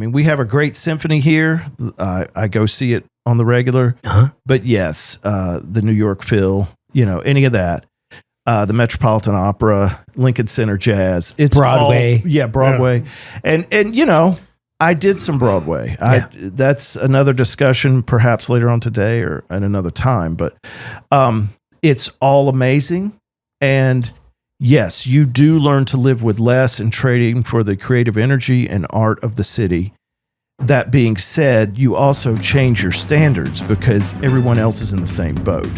mean, we have a great symphony here. I go see it on the regular. But yes, the New York Phil, any of that. The Metropolitan Opera, Lincoln Center Jazz. It's Broadway. Broadway. Yeah. And I did some Broadway. That's another discussion perhaps later on today or at another time. But it's all amazing. And yes, you do learn to live with less and trading for the creative energy and art of the city. That being said, you also change your standards because everyone else is in the same boat.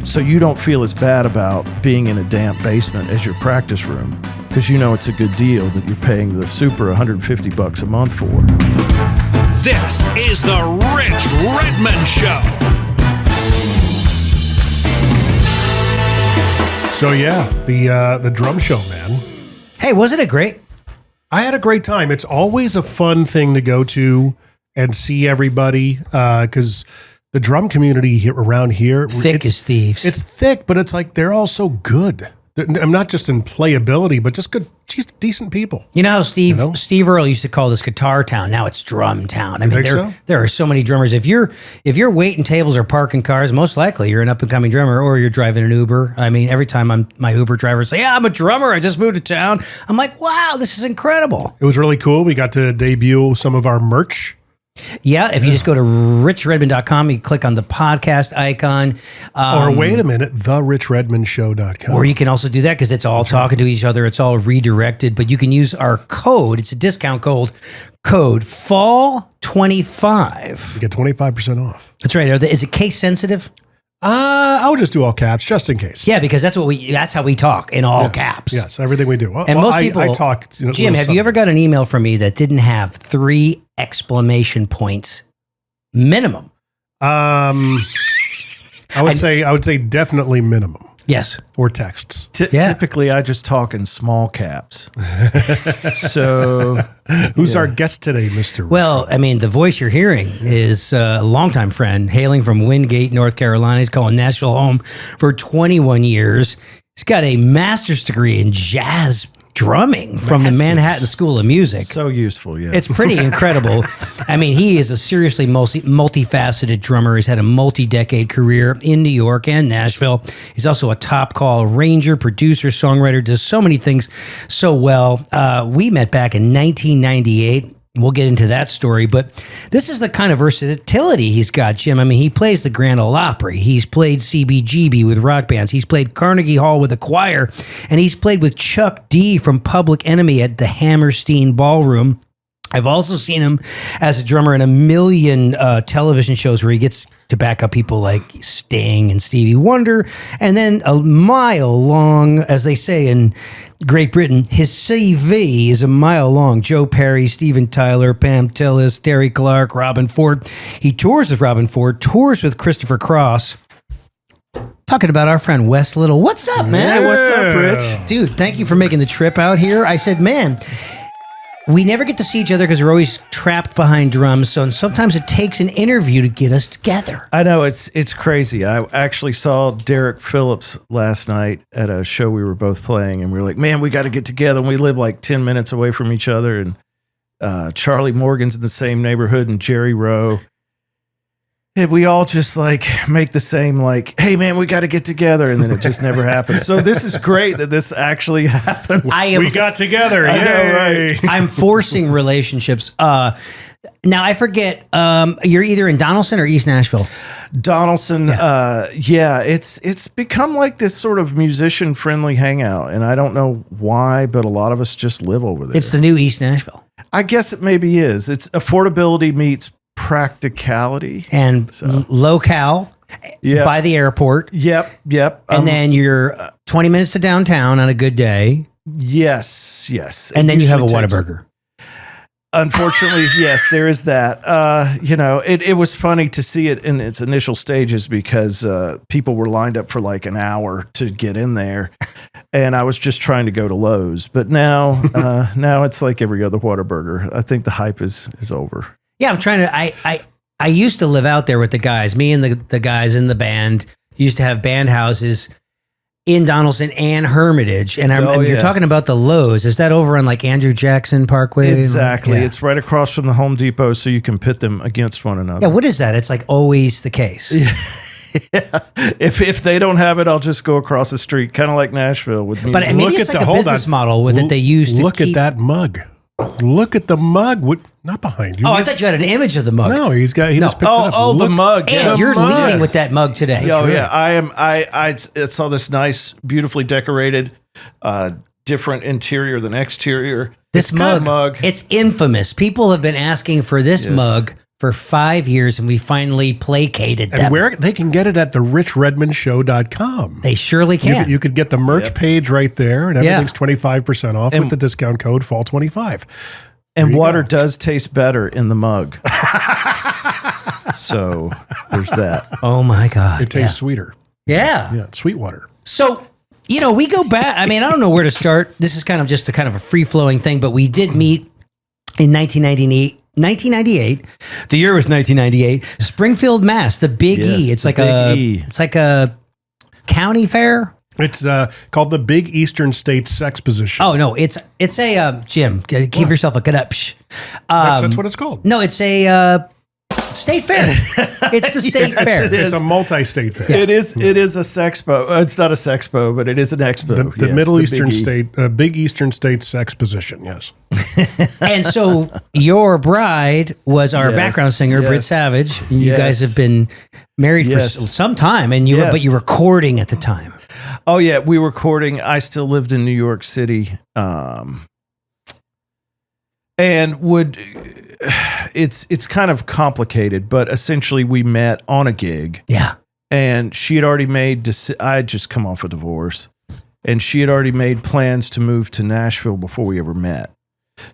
So you don't feel as bad about being in a damp basement as your practice room because it's a good deal that you're paying the super $150 a month for. This is the Rich Redmond Show. So yeah, the drum show, man. Hey, wasn't it great? I had a great time. It's always a fun thing to go to and see everybody because the drum community here, around here, thick as thieves. It's thick, but it's like they're all so good. I'm not just in playability, but just good, just decent people. You know how Steve Earle used to call this guitar town. Now it's drum town. I mean, there are so many drummers. If you're waiting tables or parking cars, most likely you're an up and coming drummer, or you're driving an Uber. I mean, every time my Uber drivers say, "Yeah, I'm a drummer. I just moved to town." I'm like, "Wow, this is incredible." It was really cool. We got to debut some of our merch. Yeah, if you just go to richredmond.com, you click on the podcast icon. Or wait a minute, therichredmondshow.com. Or you can also do that because it's all talking to each other. It's all redirected, but you can use our code. It's a discount code FALL25. You get 25% off. That's right. Is it case sensitive? I would just do all caps just in case. Yeah, because that's how we talk, in all caps. Yes, everything we do. And most people, I talk. Jim, have you ever got an email from me that didn't have 3 exclamation points minimum? I would say definitely minimum. Yes. Or texts. Typically, I just talk in small caps. So, who's our guest today, Mr. Well, I mean, the voice you're hearing is a longtime friend hailing from Wingate, North Carolina. He's calling Nashville home for 21 years. He's got a master's degree in jazz drumming from the Manhattan School of Music. So useful, yeah. It's pretty incredible. I mean, he is a seriously multifaceted drummer. He's had a multi-decade career in New York and Nashville. He's also a top call arranger, producer, songwriter, does so many things so well. We met back in 1998. We'll get into that story, but this is the kind of versatility he's got, Jim. I mean, he plays the Grand Ole Opry. He's played CBGB with rock bands. He's played Carnegie Hall with a choir, and he's played with Chuck D from Public Enemy at the Hammerstein Ballroom. I've also seen him as a drummer in a million television shows where he gets to back up people like Sting and Stevie Wonder. And then a mile long, as they say in Great Britain, his CV is a mile long. Joe Perry, Steven Tyler, Pam Tillis, Terry Clark, Robin Ford. He tours with Robin Ford, tours with Christopher Cross. Talking about our friend Wes Little. What's up, man? Hey, what's up, Rich? Dude, thank you for making the trip out here. I said, man, we never get to see each other because we're always trapped behind drums. So sometimes it takes an interview to get us together. I know, it's crazy. I actually saw Derek Phillips last night at a show we were both playing, and we were like, man, we got to get together. And we live like 10 minutes away from each other. And Charlie Morgan's in the same neighborhood, and Jerry Rowe. And we all just like make the same like, hey man, we got to get together, and then it just never happens. So this is great that this actually happened. We got together. I know, right? I'm forcing relationships. Now I forget. You're either in Donaldson or East Nashville. Donaldson. Yeah. It's become like this sort of musician friendly hangout, and I don't know why, but a lot of us just live over there. It's the new East Nashville. I guess it maybe is. It's affordability meets practicality and locale by the airport. Yep. And then you're 20 minutes to downtown on a good day. Yes. And then you have a Whataburger. Unfortunately, yes, there is that. It was funny to see it in its initial stages because people were lined up for like an hour to get in there, and I was just trying to go to Lowe's. But now it's like every other Whataburger. I think the hype is over. Yeah, I'm trying to. I used to live out there with the guys. Me and the guys in the band used to have band houses, in Donaldson and Hermitage. And you're talking about the Lowe's. Is that over on like Andrew Jackson Parkway? Exactly. Yeah. It's right across from the Home Depot, so you can pit them against one another. Yeah, what is that? It's like always the case. Yeah. If they don't have it, I'll just go across the street, kind of like Nashville with music. But maybe it's like a business model that they use to look at that mug. Look at the mug. Not behind you. Oh, I thought you had an image of the mug. No, he just picked it up. Oh, the mug. And you're leading with that mug today. Oh, yeah. I saw this nice, beautifully decorated, different interior than exterior. This mug, it's infamous. People have been asking for this mug for 5 years, and we finally placated them. And where they can get it at theRichRedmondShow.com. They surely can. You could get the merch page right there, and everything's 25% off with the discount code FALL25. And water does taste better in the mug. So there's that. Oh my God. It tastes sweeter. Yeah. Yeah, sweet water. So, we go back. I mean, I don't know where to start. This is kind of just a kind of a free-flowing thing, but we did meet in 1998. The year was 1998. Springfield, Mass. The Big E. It's like a county fair. It's called the Big Eastern States Exposition. Oh no, it's a Jim. Give yourself a good up. That's what it's called. No, it's a state fair. It's the state fair. It's a multi-state fair. Yeah. It is a sexpo. It's not a sexpo, but it is an expo. The Middle Eastern State, Big Eastern States Exposition. Yes. And so your bride was our background singer, Britt Savage. You guys have been married for some time, and but you were courting at the time. Oh yeah, we were courting. I still lived in New York City, and it's kind of complicated, but essentially we met on a gig. Yeah, and she had already made. I had just come off a divorce, and she had already made plans to move to Nashville before we ever met.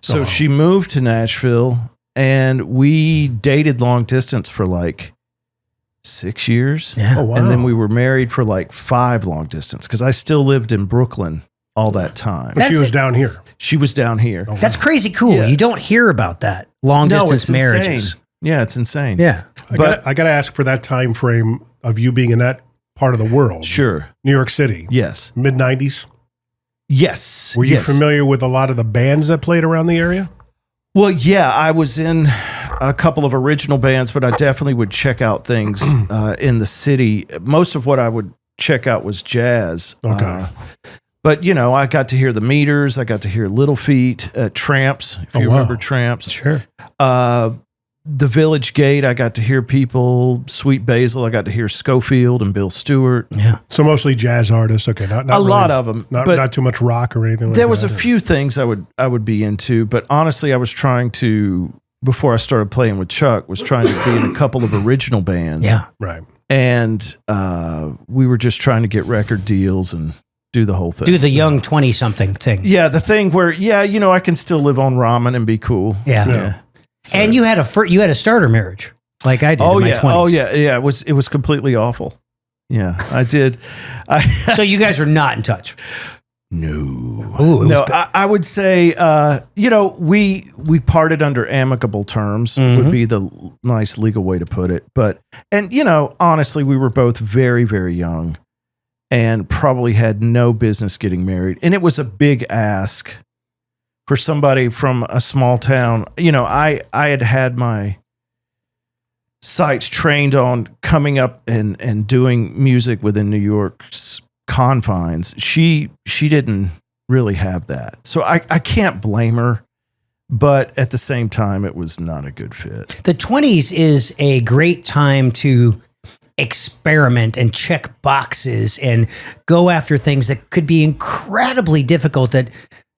So she moved to Nashville, and we dated long distance for like 6 years. Yeah. Oh, wow. And then we were married for like 5 long distance because I still lived in Brooklyn all that time. But she was down here. She was down here. Oh, wow. That's crazy cool. Yeah. You don't hear about that. Long distance it's marriages. Insane. Yeah, it's insane. Yeah. I got to ask for that time frame of you being in that part of the world. Sure. New York City. Yes. Mid-90s. Yes. Were you familiar with a lot of the bands that played around the area? Well, yeah, I was in a couple of original bands, but I definitely would check out things in the city. Most of what I would check out was jazz. Okay. But, I got to hear the Meters. I got to hear Little Feat, Tramps, if you remember Tramps. Sure. The Village Gate, I got to hear people. Sweet Basil, I got to hear Schofield and Bill Stewart. Yeah. So mostly jazz artists. Okay. Not a really, lot of them. Not too much rock or anything like that. There was a few things I would be into, but honestly, I was trying to, before I started playing with Chuck, was trying to be in a couple of original bands. Yeah. Right. And we were just trying to get record deals and do the whole thing. Do the young 20-something thing. Yeah, the thing where, I can still live on ramen and be cool. Yeah. So. And you had a starter marriage, like I did in my 20s. Oh yeah. It was completely awful. Yeah, I did. So you guys are not in touch. No. Ooh, no. I would say, we parted under amicable terms would be the nice legal way to put it. But honestly, we were both very, very young, and probably had no business getting married, and it was a big ask. For somebody from a small town, I had my sights trained on coming up and doing music within New York's confines. She didn't really have that. So I can't blame her, but at the same time, it was not a good fit. The 20s is a great time to experiment and check boxes and go after things that could be incredibly difficult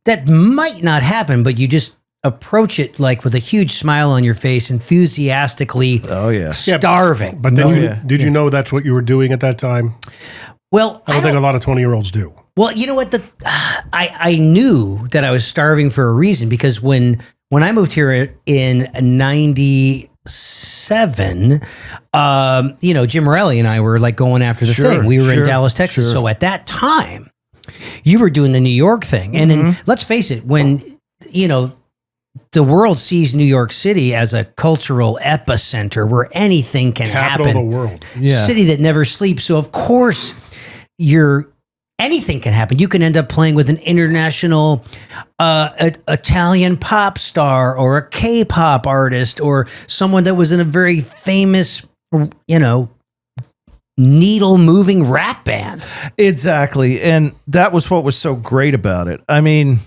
that might not happen, but you just approach it like with a huge smile on your face, enthusiastically starving. But then did you know that's what you were doing at that time? Well, I don't think a lot of 20-year-olds do. Well, you know what? I knew that I was starving for a reason, because when I moved here in 97, Jim Morelli and I were like going after the thing. We were in Dallas, Texas. Sure. So at that time, you were doing the New York thing. And then let's face it, when, the world sees New York City as a cultural epicenter where anything can happen. Capital of the world. Yeah. City that never sleeps. So of course you're anything can happen. You can end up playing with an international Italian pop star or a K-pop artist or someone that was in a very famous, needle moving rap band. Exactly. And that was what was so great about it. I mean,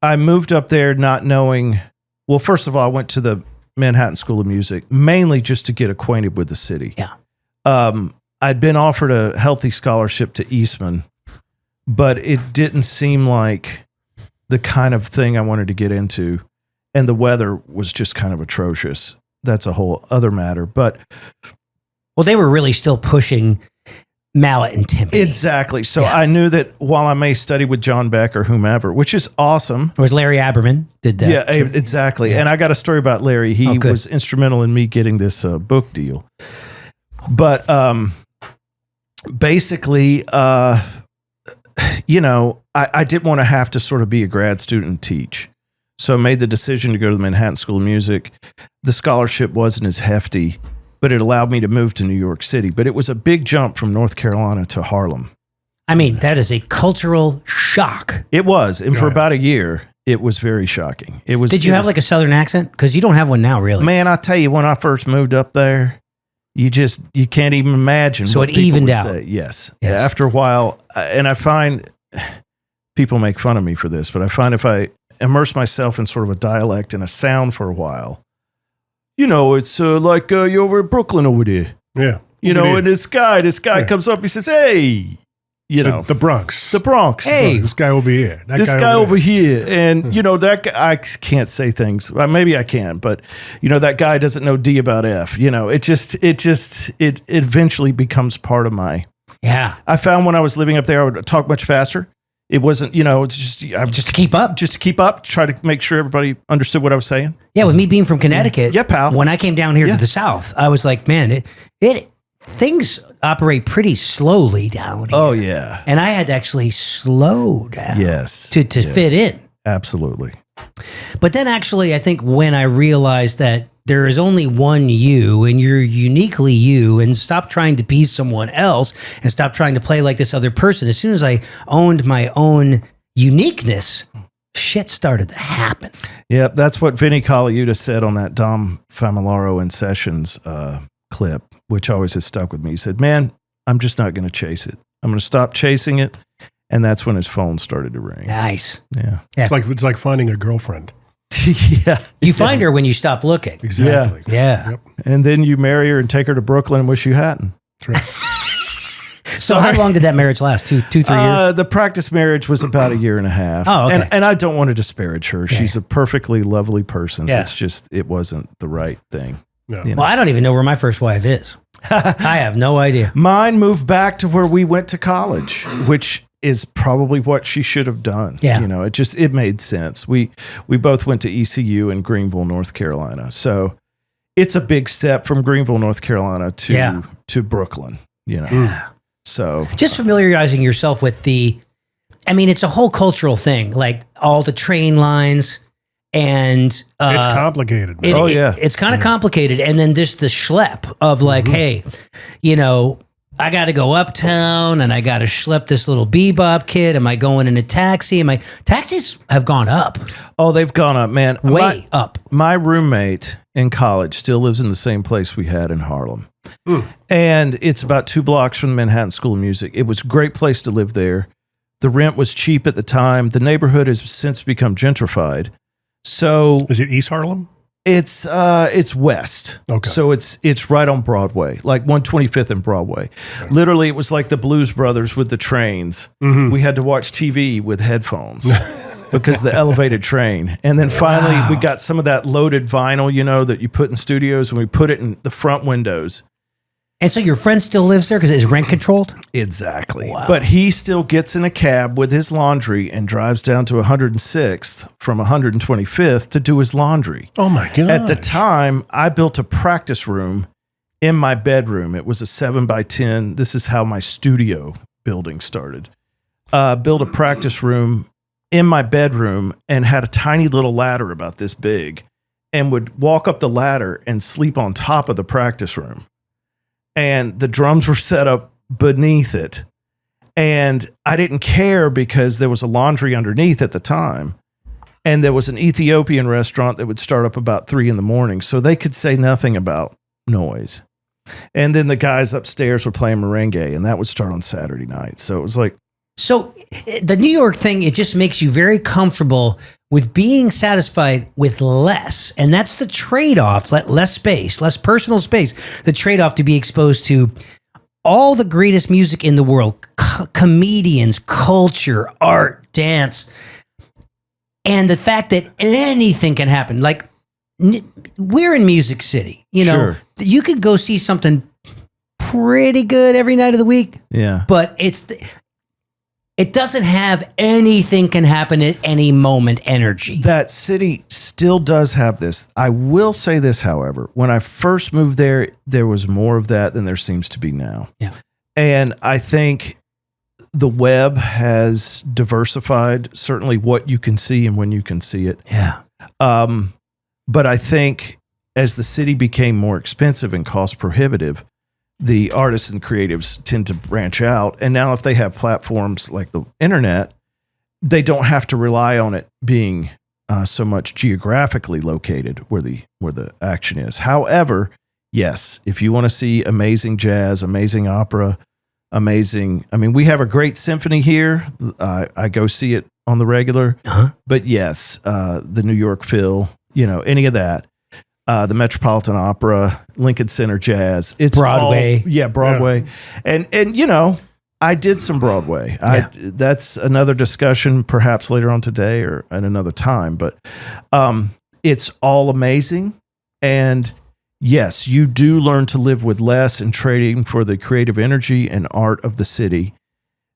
I moved up there not knowing, well, first of all, I went to the Manhattan School of Music mainly just to get acquainted with the city. Yeah. I'd been offered a healthy scholarship to Eastman, but it didn't seem like the kind of thing I wanted to get into. And the weather was just kind of atrocious. That's a whole other matter. But well, they were really still pushing mallet and timpani. exactly. So I knew that while I may study with John Beck or whomever, which is awesome. It was Larry Aberman did that. Yeah, exactly. Yeah. And I got a story about Larry. He was instrumental in me getting this book deal. But basically, I didn't want to have to sort of be a grad student and teach. So I made the decision to go to the Manhattan School of Music. The scholarship wasn't as hefty, but it allowed me to move to New York City. But it was a big jump from North Carolina to Harlem. I mean, that is a cultural shock. It was. And for about a year, it was very shocking. It was. Did you have like a Southern accent? Because you don't have one now, really. Man, I tell you, when I first moved up there, you can't even imagine. So what it evened out. Say. Yes. After a while, and I find people make fun of me for this, but I find if I immerse myself in sort of a dialect and a sound for a while, it's like you're over in Brooklyn over there. Yeah. And this guy comes up, he says, hey, the Bronx. The Bronx. Hey, this guy over here. This guy over here. And, that guy, I can't say things. Well, maybe I can, but, that guy doesn't know D about F. It eventually becomes part of my. Yeah. I found when I was living up there, I would talk much faster. It wasn't, it's just to keep up. Just to keep up, try to make sure everybody understood what I was saying. Yeah, with me being from Connecticut. Yeah, pal. When I came down here to the South, I was like, man, things operate pretty slowly down here. Oh, yeah. And I had to actually slow down. Yes. To fit in. Absolutely. But then actually, I think when I realized that there is only one you and you're uniquely you, and stop trying to be someone else and stop trying to play like this other person. As soon as I owned my own uniqueness, shit started to happen. Yeah, that's what Vinny Colaiuta said on that Dom Famularo in Sessions clip, which always has stuck with me. He said, man, I'm just not going to chase it. I'm going to stop chasing it. And that's when his phone started to ring. Nice. Yeah. It's like finding a girlfriend. Yeah. You find her when you stop looking. Exactly. Yeah. Yep. And then you marry her and take her to Brooklyn and wish you hadn't. That's right. So how long did that marriage last? 3 years? The practice marriage was about a year and a half. Oh, okay. And I don't want to disparage her. She's a perfectly lovely person. Yeah. It's just, it wasn't the right thing. No. Well, I don't even know where my first wife is. I have no idea. Mine moved back to where we went to college, which is probably what she should have done. Yeah. It made sense. We both went to ECU in Greenville, North Carolina. So it's a big step from Greenville, North Carolina to Brooklyn, So just familiarizing yourself with it's a whole cultural thing, like all the train lines and it's complicated. Man. It's kind of complicated. And then just the schlep of like, hey, I got to go uptown and I got to schlep this little bebop kid. Am I going in a taxi? Taxis have gone up. Oh, they've gone up, man. Way up. My roommate in college still lives in the same place we had in Harlem. And it's about 2 blocks from the Manhattan School of Music. It was a great place to live there. The rent was cheap at the time. The neighborhood has since become gentrified. So is it East Harlem? It's west. Okay. So it's right on Broadway, like 125th and Broadway. Okay. Literally, it was like the Blues Brothers with the trains. Mm-hmm. We had to watch TV with headphones because the elevated train. And then finally, we got some of that loaded vinyl, that you put in studios, and we put it in the front windows. And so your friend still lives there because it's rent controlled? Exactly. Wow. But he still gets in a cab with his laundry and drives down to 106th from 125th to do his laundry. Oh, my God. At the time, I built a practice room in my bedroom. It was a 7x10. This is how my studio building started. Built a practice room in my bedroom and had a tiny little ladder about this big and would walk up the ladder and sleep on top of the practice room. And the drums were set up beneath it. And I didn't care because there was a laundry underneath at the time. And there was an Ethiopian restaurant that would start up about 3 a.m. So they could say nothing about noise. And then the guys upstairs were playing merengue, and that would start on Saturday night. So it was like. So the New York thing, it just makes you very comfortable with being satisfied with less. And that's the trade-off, less space, less personal space, the trade-off to be exposed to all the greatest music in the world, comedians, culture, art, dance, and the fact that anything can happen. Like, we're in Music City, you know, Sure. You could go see something pretty good every night of the week. Yeah. But it doesn't have anything can happen at any moment energy. That city still does have this. I will say this, however, when I first moved there, there was more of that than there seems to be now. Yeah. And I think the web has diversified certainly what you can see and when you can see it. Yeah. But I think as the city became more expensive and cost prohibitive, the artists and creatives tend to branch out. And now if they have platforms like the internet, they don't have to rely on it being so much geographically located where the action is. However, yes, if you want to see amazing jazz, amazing opera, we have a great symphony here. I go see it on the regular, but yes, the New York Phil, any of that. The Metropolitan Opera, Lincoln Center Jazz. It's Broadway. Broadway. Yeah. And I did some Broadway. Yeah. That's another discussion perhaps later on today or at another time, but it's all amazing. And yes, you do learn to live with less and trading for the creative energy and art of the city.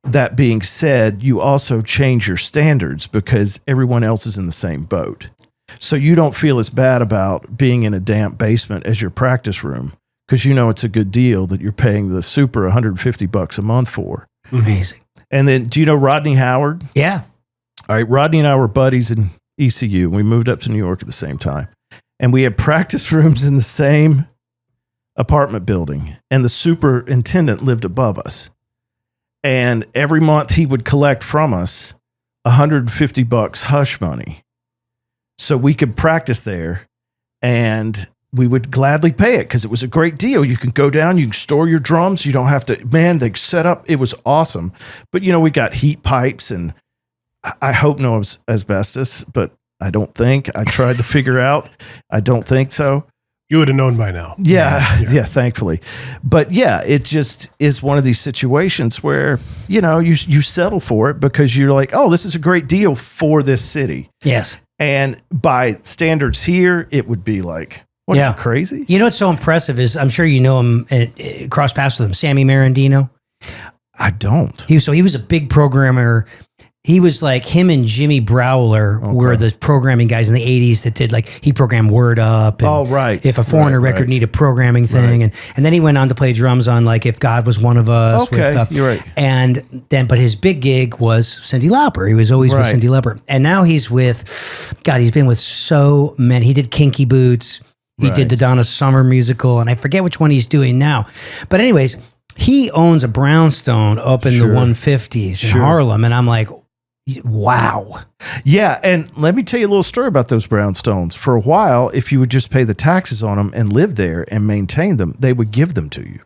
That being said, you also change your standards because everyone else is in the same boat. So you don't feel as bad about being in a damp basement as your practice room because it's a good deal that you're paying the super $150 a month for. Amazing. And then, do you know Rodney Howard? Yeah. All right, Rodney and I were buddies in ECU. We moved up to New York at the same time. And we had practice rooms in the same apartment building. And the superintendent lived above us. And every month he would collect from us $150 hush money. So we could practice there, and we would gladly pay it because it was a great deal. You can go down, you can store your drums. You don't have to, they set up. It was awesome. But, we got heat pipes, and I hope no asbestos, but I don't think. I tried to figure out. I don't think so. You would have known by now. Yeah, thankfully. But yeah, it just is one of these situations where, you settle for it because you're like, oh, this is a great deal for this city. Yes. And by standards here, it would be like, what, are you crazy? What's so impressive is, I'm sure you know him, cross paths with him, Sammy Marandino. I don't. He was a big programmer. He was like, him and Jimmy Browler were the programming guys in the 80s that did, like, he programmed Word Up. And right. If a Foreigner record needed a programming thing. Right. And then he went on to play drums on, like, If God Was One of Us. Okay, you're right. And then, but his big gig was Cyndi Lauper. He was always with Cyndi Lauper. And now he's he's been with so many. He did Kinky Boots. He did the Donna Summer musical. And I forget which one he's doing now. But anyways, he owns a brownstone up in the 150s in Harlem. And I'm like, wow. Yeah. And let me tell you a little story about those brownstones. For a while, if you would just pay the taxes on them and live there and maintain them, they would give them to you.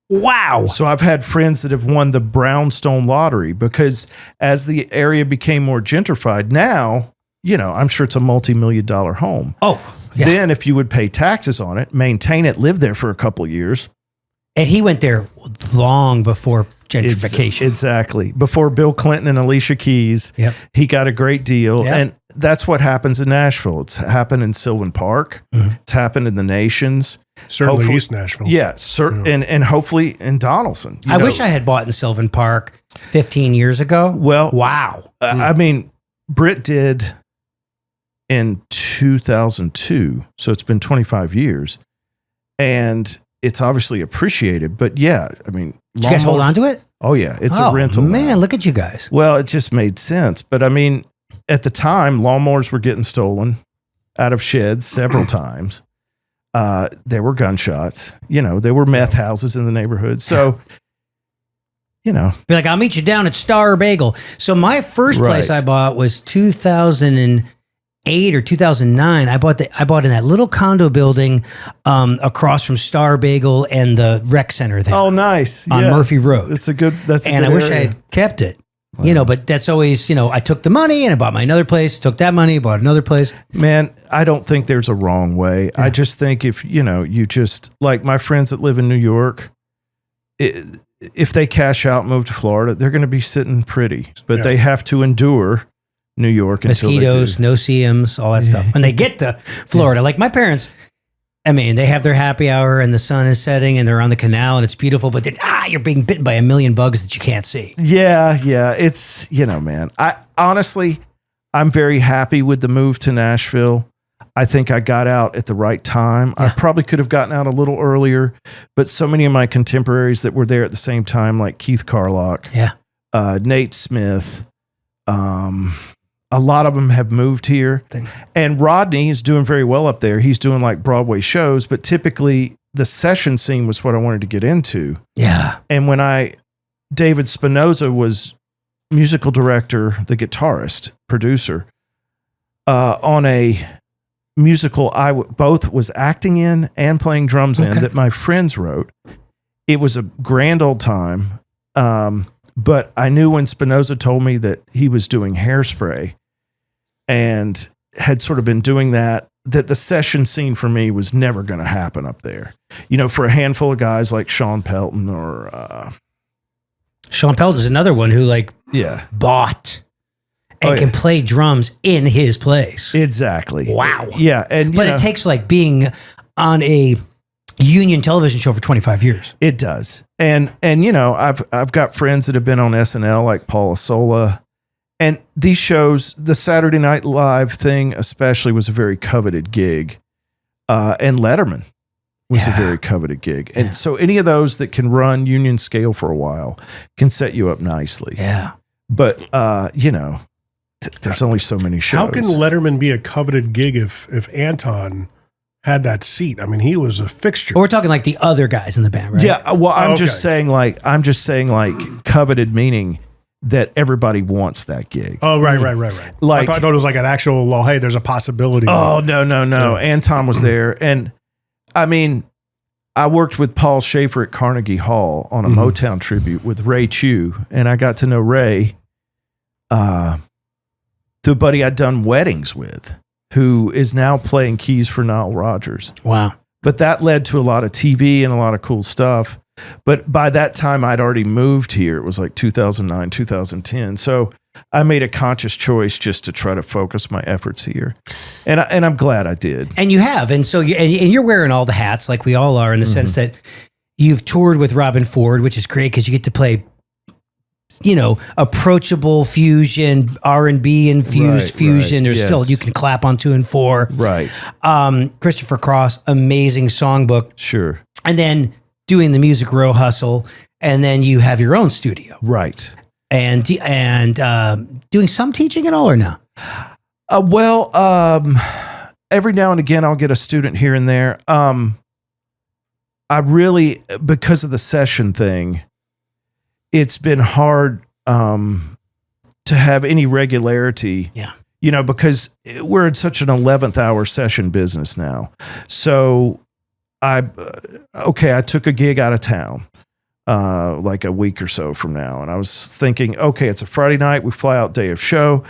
Wow. So I've had friends that have won the brownstone lottery because as the area became more gentrified, now, I'm sure it's a multi-million-dollar home. Oh, yeah. Then if you would pay taxes on it, maintain it, live there for a couple of years. And he went there long before gentrification. Exactly. Before Bill Clinton and Alicia Keys, he got a great deal. Yep. And that's what happens in Nashville. It's happened in Sylvan Park. Mm-hmm. It's happened in the Nations. Certainly East Nashville. Yeah. And hopefully in Donaldson. I wish I had bought in Sylvan Park 15 years ago. Well, wow. Britt did in 2002. So it's been 25 years. And it's obviously appreciated, but yeah, did you guys hold on to it? Oh yeah, it's a rental. Man, now. Look at you guys. Well, it just made sense, but at the time, lawnmowers were getting stolen out of sheds several times. There were gunshots. There were meth houses in the neighborhood. So you know, Be like, I'll meet you down at Star Bagel. So my first place Right. I bought was 2008 or 2009. I bought in that little condo building across from Star Bagel and the rec center there oh, nice. on Murphy Road. That's a good And I wish I had kept it. You know, but that's always, you know, I took the money and I bought my another place, took that money, bought another place. Man, I don't think there's a wrong way. I just think if, you know, you just, like my friends that live in New York, if they cash out and move to Florida, they're going to be sitting pretty, but they have to endure New York Mosquitoes, until no-see-ums, all that stuff. When they get to Florida, like my parents, I mean, they have their happy hour and the sun is setting and they're on the canal and it's beautiful, but then, you're being bitten by a million bugs that you can't see. Yeah. It's, you know, man, I'm very happy with the move to Nashville. I think I got out at the right time. I probably could have gotten out a little earlier, but so many of my contemporaries that were there at the same time, like Keith Carlock, Nate Smith, a lot of them have moved here. And Rodney is doing very well up there. He's doing like Broadway shows, but typically the session scene was what I wanted to get into. Yeah. And when David Spinoza was musical director, the guitarist, producer, on a musical I both was acting in and playing drums in that my friends wrote. It was a grand old time. But I knew when Spinoza told me that he was doing Hairspray and had sort of been doing that the session scene for me was never going to happen up there. You know, for a handful of guys like Sean Pelton or Sean Pelton is another one who bought and can play drums in his place. Exactly. Wow. Yeah. And but it takes like being on a union television show for 25 years. It does. And you know, I've got friends that have been on SNL like Paula Sola. And these shows, the Saturday Night Live thing especially was a very coveted gig. And Letterman was a very coveted gig. And so any of those that can run union scale for a while can set you up nicely. Yeah. But, you know, there's only so many shows. How can Letterman be a coveted gig if Anton had that seat? I mean, he was a fixture. Or we're talking like the other guys in the band, right? Yeah. Well, I'm just saying like coveted meaning that everybody wants that gig. Oh, right. Like, I thought it was like an actual, well, hey, there's a possibility. Oh, no. Yeah. Anton was there. And I mean, I worked with Paul Schaefer at Carnegie Hall on a Motown tribute with Ray Chew. And I got to know Ray through a buddy I'd done weddings with, who is now playing keys for Nile Rodgers. Wow. But that led to a lot of TV and a lot of cool stuff. But by that time, I'd already moved here. It was like 2009, 2010. So I made a conscious choice just to try to focus my efforts here. And I'm glad I did. And you have. And so you're wearing all the hats like we all are in the sense that you've toured with Robin Ford, which is great because you get to play, you know, approachable fusion, R&B infused fusion. There's still, you can clap on 2 and 4. Right. Christopher Cross, amazing songbook. Sure. And then doing the Music Row hustle. And then you have your own studio. Right. And doing some teaching at all or no? Every now and again, I'll get a student here and there. I really, because of the session thing, it's been hard to have any regularity. Yeah. You know, because we're in such an 11th hour session business now. So I took a gig out of town like a week or so from now. And I was thinking, okay, it's a Friday night. We fly out day of show.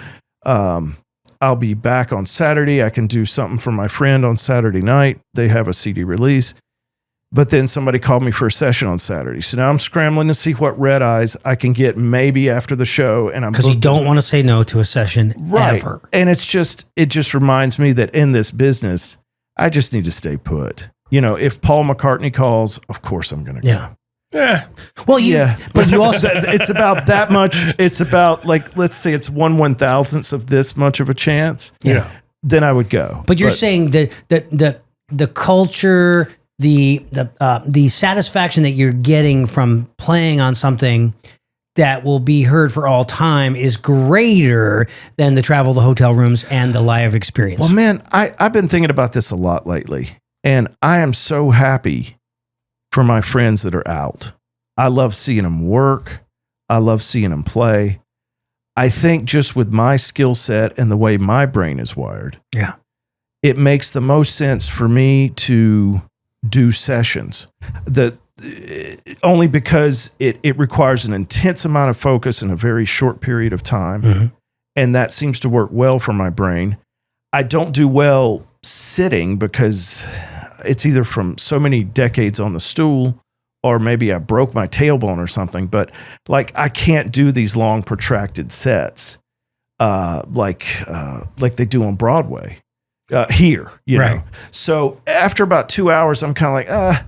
I'll be back on Saturday. I can do something for my friend on Saturday night. They have a CD release. But then somebody called me for a session on Saturday. So now I'm scrambling to see what red eyes I can get maybe after the show. And I'm because you don't want to say no to a session ever. And it just reminds me that in this business, I just need to stay put. You know, if Paul McCartney calls, of course I'm going to go. Yeah. Well, but you also it's about that much. It's about like, let's say it's 1/1000th of this much of a chance. Yeah. Then I would go. But you're saying that the culture, the satisfaction that you're getting from playing on something that will be heard for all time is greater than the travel, the hotel rooms, and the live experience. Well, man, I've been thinking about this a lot lately, and I am so happy for my friends that are out. I love seeing them work. I love seeing them play. I think just with my skill set and the way my brain is wired, it makes the most sense for me to do sessions. Only because it requires an intense amount of focus in a very short period of time. And that seems to work well for my brain. I don't do well sitting because it's either from so many decades on the stool or maybe I broke my tailbone or something. But like, I can't do these long protracted sets like they do on Broadway here, you know? So after about 2 hours, I'm kind of like,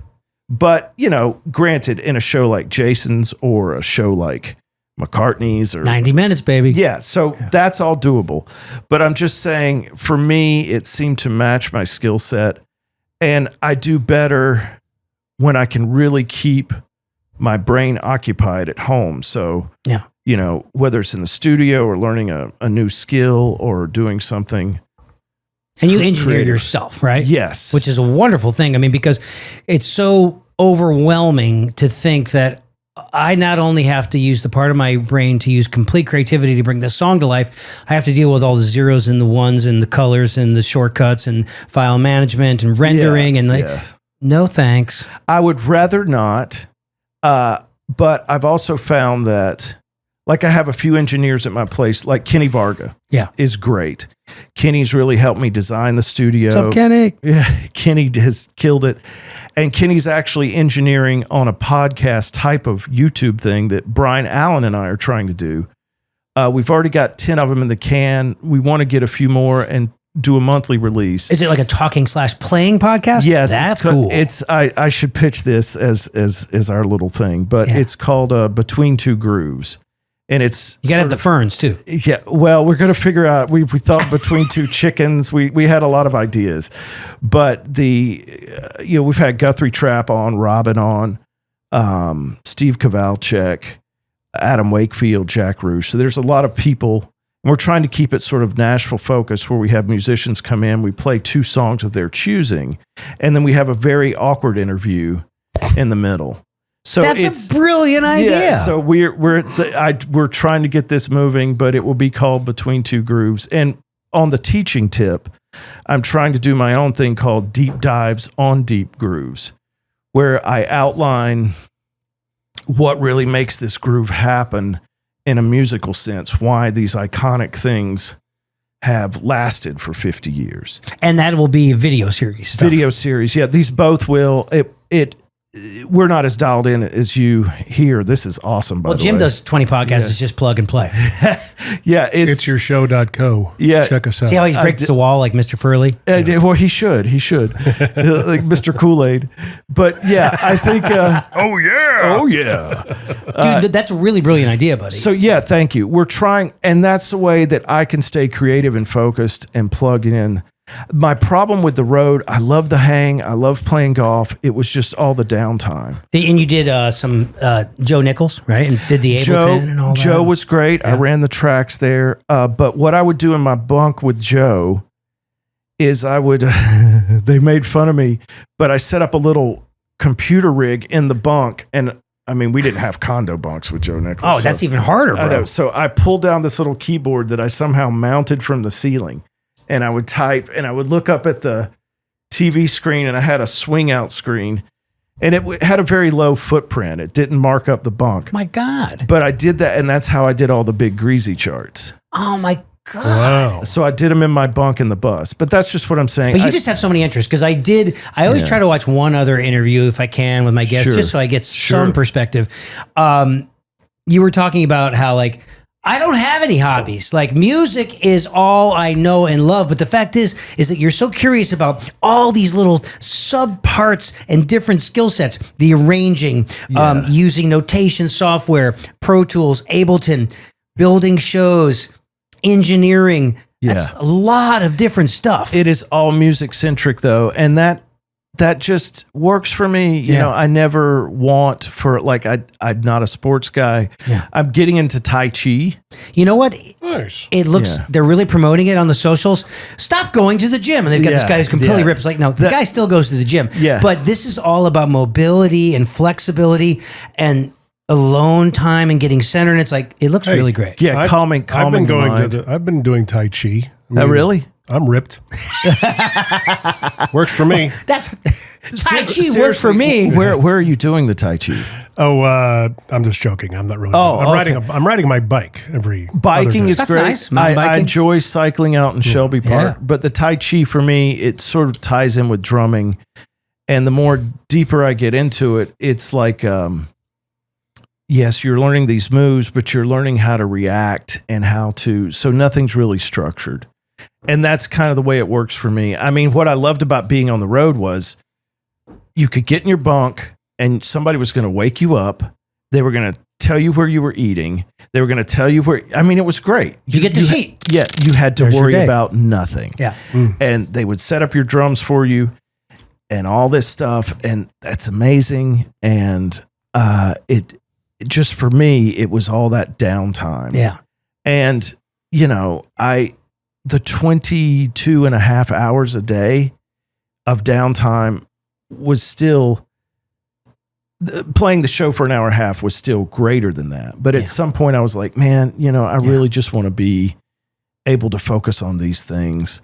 but, you know, granted, in a show like Jason's or a show like McCartney's or 90 minutes, baby. Yeah. So that's all doable. But I'm just saying, for me, it seemed to match my skill set. And I do better when I can really keep my brain occupied at home. So, you know, whether it's in the studio or learning a new skill or doing something. And you engineer yourself, right? Yes. Which is a wonderful thing. I mean, because it's so overwhelming to think that I not only have to use the part of my brain to use complete creativity to bring the song to life, I have to deal with all the zeros and the ones and the colors and the shortcuts and file management and rendering no thanks. I would rather not. But I've also found that, like, I have a few engineers at my place, like Kenny Varga is great. Kenny's really helped me design the studio. What's up, Kenny? Yeah, Kenny has killed it. And Kenny's actually engineering on a podcast type of YouTube thing that Brian Allen and I are trying to do. We've already got 10 of them in the can. We want to get a few more and do a monthly release. Is it like a talking/playing podcast? Yes. That's cool. I should pitch this as our little thing, but it's called Between Two Grooves. And it's you gotta have the ferns too. Yeah. Well, we're gonna figure out. We thought Between Two Chickens. We had a lot of ideas, but we've had Guthrie Trapp on, Robin on, Steve Kowalczyk, Adam Wakefield, Jack Rouge. So there's a lot of people, and we're trying to keep it sort of Nashville focused, where we have musicians come in, we play 2 songs of their choosing, and then we have a very awkward interview in the middle. So that's a brilliant idea. Yeah, so we're trying to get this moving, but it will be called Between Two Grooves. And on the teaching tip, I'm trying to do my own thing called Deep Dives on Deep Grooves, where I outline what really makes this groove happen in a musical sense, why these iconic things have lasted for 50 years. And that will be a video series stuff. Video series, yeah. These both will. We're not as dialed in as you here. This is awesome, by the way. Well, Jim does 20 podcasts. It's just plug and play. Yeah. It's yourshow.co. Yeah. Check us out. See how he breaks the wall like Mr. Furley? Well, he should. Like Mr. Kool-Aid. But yeah, I think. Oh, yeah. Dude, that's a really brilliant idea, buddy. So yeah, thank you. We're trying, and that's the way that I can stay creative and focused and plug in. My problem with the road, I love the hang. I love playing golf. It was just all the downtime. And you did some Joe Nichols, right? And did the Ableton and all that? Joe was great. Yeah. I ran the tracks there. But what I would do in my bunk with Joe is they made fun of me, but I set up a little computer rig in the bunk. And I mean, we didn't have condo bunks with Joe Nichols. Oh, that's even harder, bro. I know. So I pulled down this little keyboard that I somehow mounted from the ceiling. And I would type, and I would look up at the TV screen, and I had a swing out screen, and it had a very low footprint. It didn't mark up the bunk. My God. But I did that, and that's how I did all the big greasy charts. Oh, my God. Wow. So I did them in my bunk in the bus. But that's just what I'm saying. But you just have so many interests, because I always try to watch one other interview if I can with my guests, just so I get some perspective. You were talking about how, like, I don't have any hobbies. Like, music is all I know and love. But the fact is that you're so curious about all these little sub parts and different skill sets, the arranging, using notation software, Pro Tools, Ableton, building shows, engineering. That's a lot of different stuff. It is all music centric though. And that just works for me. You know, I never want for, like, I'm not a sports guy. Yeah. I'm getting into Tai Chi. You know what? Nice. It looks, they're really promoting it on the socials. Stop going to the gym. And they've got this guy who's completely ripped. It's like, no, the guy still goes to the gym. Yeah. But this is all about mobility and flexibility. And alone time and getting centered. And it's like, it looks really great. Yeah, calming I've been the going mind. I've been doing Tai Chi. Oh, really? I'm ripped. Works for me. That's Tai Chi worked for me. Where are you doing the Tai Chi? Oh, I'm just joking. I'm not really. Oh, I'm riding my bike every. Biking other day. is That's great. nice. Mountain I biking. enjoy cycling out in Shelby Park, Yeah. but the Tai Chi for me, it sort of ties in with drumming. And the more deeper I get into it, it's like, yes, you're learning these moves, but you're learning how to react and so nothing's really structured. And that's kind of the way it works for me. I mean, what I loved about being on the road was you could get in your bunk and somebody was going to wake you up. They were going to tell you where you were eating. They were going to tell you where, I mean, it was great. You get to cheat. Yeah. You had to There's your worry day. about nothing. Yeah. And they would set up your drums for you and all this stuff. And that's amazing. And it just for me, it was all that downtime. Yeah. And, you know, the 22 and a half hours a day of downtime was still playing the show for an hour and a half was still greater than that. But at some point I was like, man, you know, I really just want to be able to focus on these things.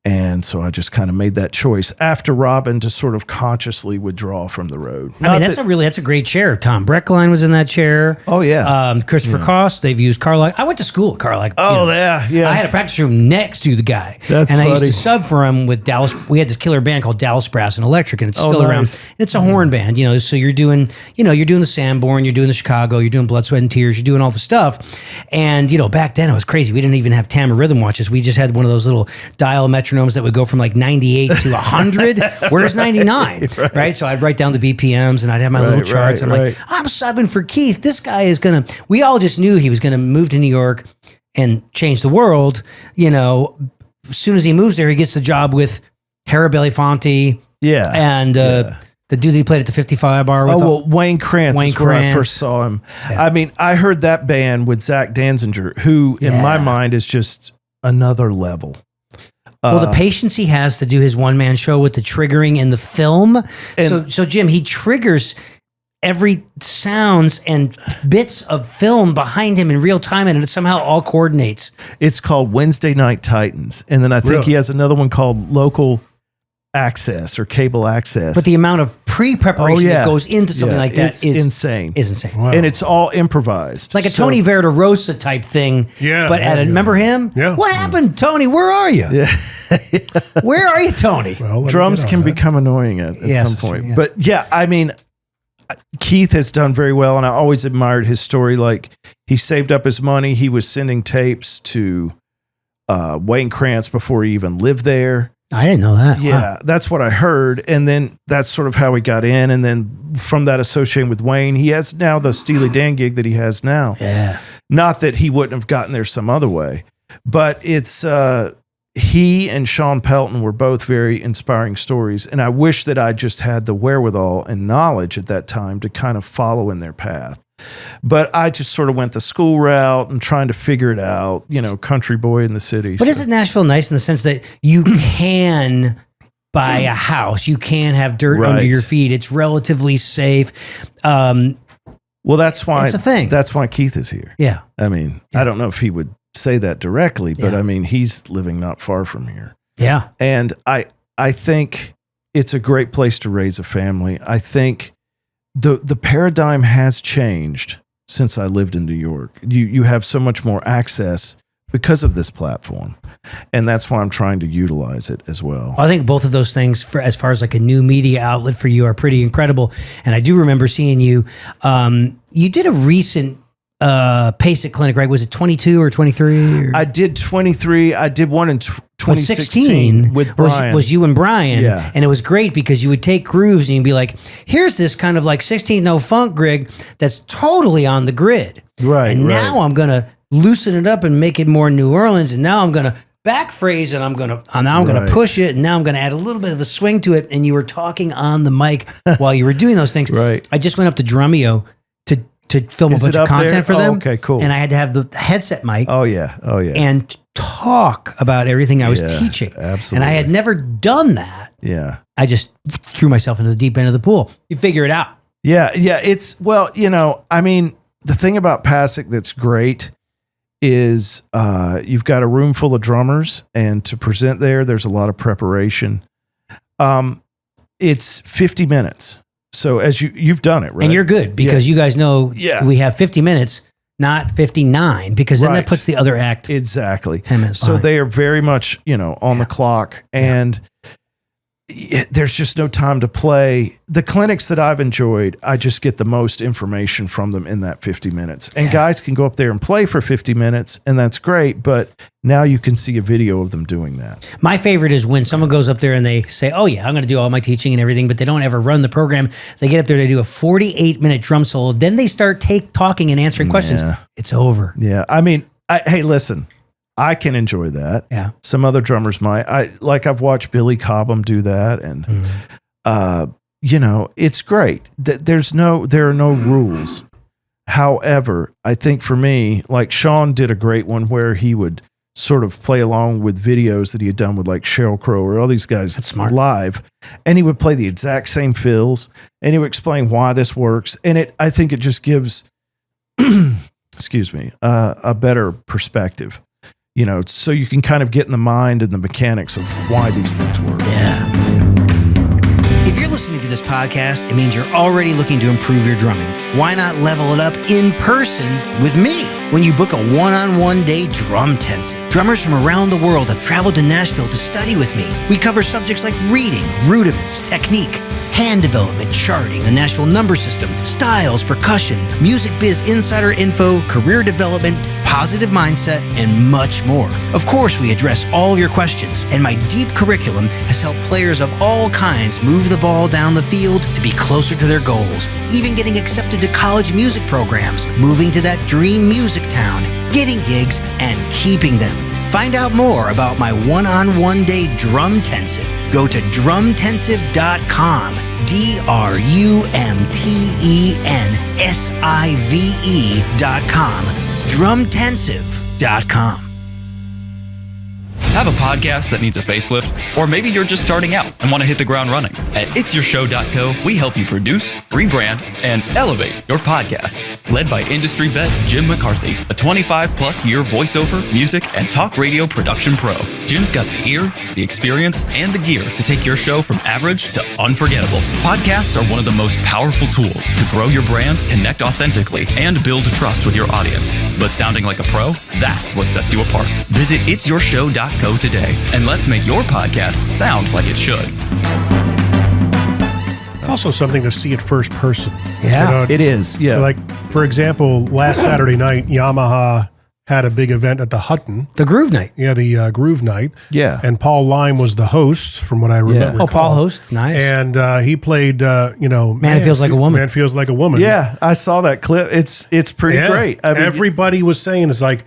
And so I just kind of made that choice after Robin to sort of consciously withdraw from the road. I mean, that's a great chair. Tom Breckline was in that chair. Oh, yeah. Christopher Koss, they've used Carlisle. I went to school at Carlisle. Oh, yeah. I had a practice room next to the guy. That's and I used funny. to sub for him with Dallas. We had this killer band called Dallas Brass and Electric, and it's still around. nice. It's a horn band, you know, so you're doing the Sanborn, you're doing the Chicago, you're doing Blood, Sweat, and Tears, you're doing all the stuff. And, you know, back then it was crazy. We didn't even have Tama rhythm watches. We just had one of those little dial metronomes that would go from like 98 to 100. Where's 99? Right. So I'd write down the BPMs and I'd have my little charts. I'm like, I'm subbing for Keith. This guy is we all just knew he was going to move to New York and change the world. You know, as soon as he moves there, he gets the job with Harry Belafonte. Yeah. And the dude that he played at the 55 bar with. Oh, well, Wayne Krantz Wayne is where I Krantz. first saw him. Yeah. I mean, I heard that band with Zach Danziger, who in my mind is just another level. Well, the patience he has to do his one-man show with the triggering in the film. So Jim, he triggers every sounds and bits of film behind him in real time, and it somehow all coordinates. It's called Wednesday Night Titans. And then I think he has another one called Local Access or Cable Access. But the amount of pre-preparation that goes into something like that is insane. Is insane. Wow. And it's all improvised. It's like a Tony Verderosa type thing. Yeah, But remember him? Yeah. What happened, Tony? Where are you? Yeah. Where are you, Tony? Well, let me Drums get on can that. become annoying at Yes, some point. yeah. But yeah, I mean, Keith has done very well, and I always admired his story. Like, he saved up his money. He was sending tapes to Wayne Krantz before he even lived there. I didn't know that. Yeah, Wow. that's what I heard. And then that's sort of how he got in. And then from that associating with Wayne, he has now the Steely Dan gig that he has now. Yeah. Not that he wouldn't have gotten there some other way, but it's he and Sean Pelton were both very inspiring stories. And I wish that I just had the wherewithal and knowledge at that time to kind of follow in their path. But I just sort of went the school route and trying to figure it out, you know, country boy in the city. But isn't Nashville nice in the sense that you can buy a house, you can have dirt under your feet, it's relatively safe. Well, that's why It's a thing. That's why Keith is here. Yeah. I mean, I don't know if he would say that directly, but Yeah. I mean, he's living not far from here. Yeah. And I think it's a great place to raise a family. I think the paradigm has changed since I lived in New York. You have so much more access because of this platform. And that's why I'm trying to utilize it as well. I think both of those things, for as far as like a new media outlet for you, are pretty incredible. And I do remember seeing you. You did a recent PASIC clinic, right? Was it 22 or 23? I did 23. I did one in 2016 with Brian. Was you and Brian. Yeah. And it was great because you would take grooves and you'd be like, here's this kind of like 16th No Funk grig that's totally on the grid. Right. And now I'm going to loosen it up and make it more New Orleans. And now I'm going to back phrase and I'm going to push it. And now I'm going to add a little bit of a swing to it. And you were talking on the mic while you were doing those things. Right. I just went up to Drumeo to film Is a bunch it of up content there? for them. Oh, okay, cool. And I had to have the headset mic Oh yeah. and talk about everything I was Yeah, teaching. absolutely. And I had never done that. Yeah. I just threw myself into the deep end of the pool. You figure it out. Yeah. It's, well, I mean, the thing about PASIC that's great is you've got a room full of drummers, and to present there's a lot of preparation. It's 50 minutes. So as you've done it, right? And you're good because you guys know we have 50 minutes, not 59, because then that puts the other act exactly 10 minutes So behind. they are very much, on the clock, and there's just no time to play. The clinics that I've enjoyed, I just get the most information from them in that 50 minutes. And guys can go up there and play for 50 minutes, and that's great, but now you can see a video of them doing that. My favorite is when someone goes up there and they say, oh yeah, I'm going to do all my teaching and everything, but they don't ever run the program. They get up there, they do a 48-minute drum solo, then they start talking and answering questions. It's over. Yeah. I mean, hey, listen, I can enjoy that. Yeah. Some other drummers might. I've watched Billy Cobham do that, and it's great. There are no rules. However, I think for me, like Sean did a great one where he would sort of play along with videos that he had done with like Sheryl Crow or all these guys live, and he would play the exact same fills, and he would explain why this works, and I think it just gives, excuse me, a better perspective. So you can kind of get in the mind and the mechanics of why these things work. Yeah. If you're listening to this podcast, it means you're already looking to improve your drumming. Why not level it up in person with me when you book a one-on-one day drum intensive? Drummers from around the world have traveled to Nashville to study with me. We cover subjects like reading, rudiments, technique, hand development, charting, the Nashville number system, styles, percussion, music biz insider info, career development, positive mindset, and much more. Of course, we address all of your questions, and my deep curriculum has helped players of all kinds move the ball down the field to be closer to their goals, even getting accepted to college music programs, moving to that dream music town, getting gigs, and keeping them. Find out more about my one-on-one day drumtensive. Go to drumtensive.com, drumtensive.com, drumtensive.com. Have a podcast that needs a facelift? Or maybe you're just starting out and want to hit the ground running. At it'syourshow.co, we help you produce, rebrand, and elevate your podcast. Led by industry vet Jim McCarthy, a 25-plus year voiceover, music, and talk radio production pro. Jim's got the ear, the experience, and the gear to take your show from average to unforgettable. Podcasts are one of the most powerful tools to grow your brand, connect authentically, and build trust with your audience. But sounding like a pro? That's what sets you apart. Visit it'syourshow.co today, and let's make your podcast sound like it should. It's also something to see it first person. Yeah, it is. Yeah. Like, for example, last Saturday night, Yamaha had a big event at the Hutton. The Groove Night. Yeah, the Groove Night. Yeah. And Paul Lime was the host, from what I remember. Oh, Paul host. Nice. And he played, Man, It Feels Like a Woman. Man Feels Like a Woman. Yeah, I saw that clip. It's pretty great. I mean, everybody was saying, it's like,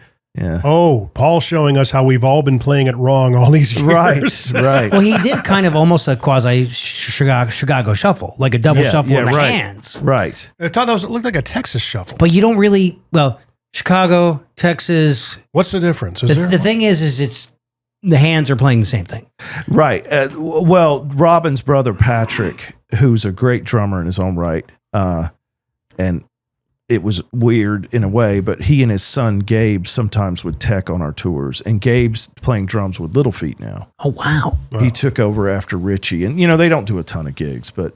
oh, Paul's showing us how we've all been playing it wrong all these years. Right. Well, he did kind of almost a quasi Chicago shuffle, like a double shuffle in the hands. Right. I thought it looked like a Texas shuffle. But you don't really, Chicago, Texas. What's the difference? The thing is it's the hands are playing the same thing. Right. Well, Robin's brother, Patrick, who's a great drummer in his own right, and it was weird in a way, but he and his son, Gabe, sometimes would tech on our tours, and Gabe's playing drums with Little Feat now. Oh, wow. He took over after Richie, and, they don't do a ton of gigs, but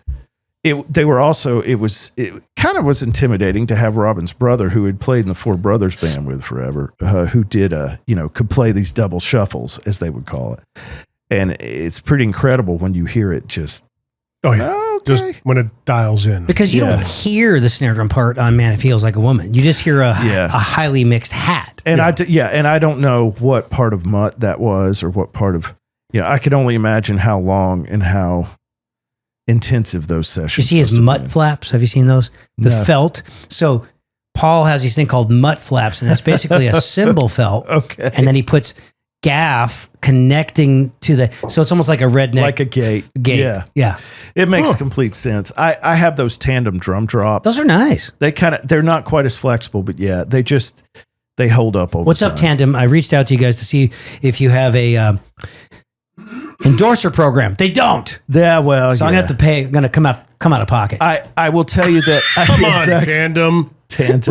it kind of was intimidating to have Robin's brother, who had played in the Four Brothers band with forever, who did could play these double shuffles, as they would call it. And it's pretty incredible when you hear it just, just when it dials in. Because you don't hear the snare drum part on Man, It Feels Like a Woman. You just hear a highly mixed hat. And and I don't know what part of Mutt that was, or what part of, I could only imagine how long and how intensive those sessions. You see his Mutt flaps? Have you seen those? The felt. So Paul has this thing called Mutt flaps, and that's basically a cymbal felt. Okay. And then he puts gaff connecting to so it's almost like a redneck. Like a gate. Yeah. It makes complete sense. I have those tandem drum drops. Those are nice. They're not quite as flexible, but they hold up over What's time. up, Tandem? I reached out to you guys to see if you have a endorser program. They don't. Yeah, well, so I'm gonna have to pay. I'm gonna come come out of pocket. I will tell you that. Come on, Tandem.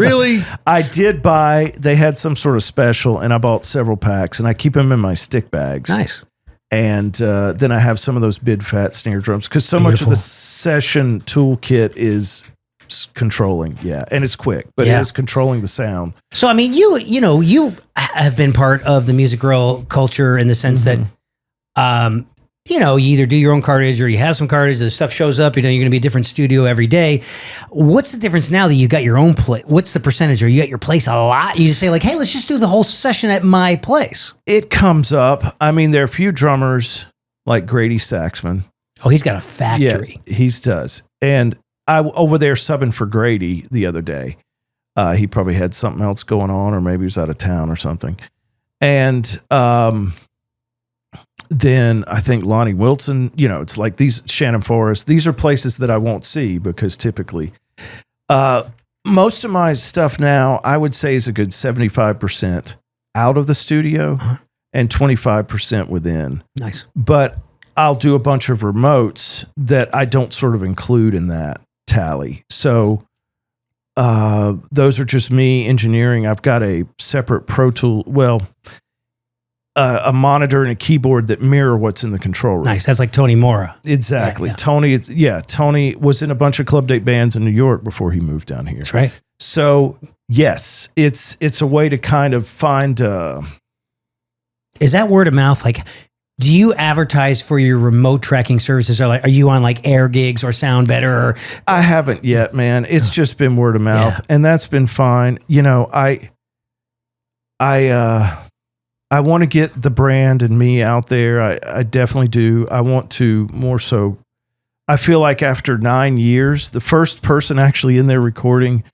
Really? I did buy, they had some sort of special, and I bought several packs, and I keep them in my stick bags. Nice. And then I have some of those big fat snare drums because so much of the session toolkit is controlling. Yeah. And it's quick, but it is controlling the sound. So, I mean, you have been part of the music girl culture in the sense that, you either do your own cartage or you have some cartage, the stuff shows up, you're going to be a different studio every day. What's the difference now that you got your own place? What's the percentage? Are you at your place a lot? You just say like, hey, let's just do the whole session at my place. It comes up. I mean, there are a few drummers like Grady Saxman. Oh, he's got a factory. Yeah, he does. And I over there subbing for Grady the other day. He probably had something else going on, or maybe he was out of town or something. And then I think Lonnie Wilson, it's like these Shannon Forrest, these are places that I won't see because typically most of my stuff now, I would say is a good 75% out of the studio and 25% within. Nice. But I'll do a bunch of remotes that I don't sort of include in that tally. So those are just me engineering. I've got a separate Pro Tool, a monitor and a keyboard that mirror what's in the control room. Nice. That's like Tony Mora. Exactly. Yeah. Tony was in a bunch of Club Date bands in New York before he moved down here. That's right. So yes, it's a way to kind of find. Is that word of mouth? Like, do you advertise for your remote tracking services? Or like, are you on like Air Gigs or Sound Better? Or I haven't yet, man. It's just been word of mouth, and that's been fine. I want to get the brand and me out there. I definitely do. I want to more so. I feel like after 9 years, the first person actually in there recording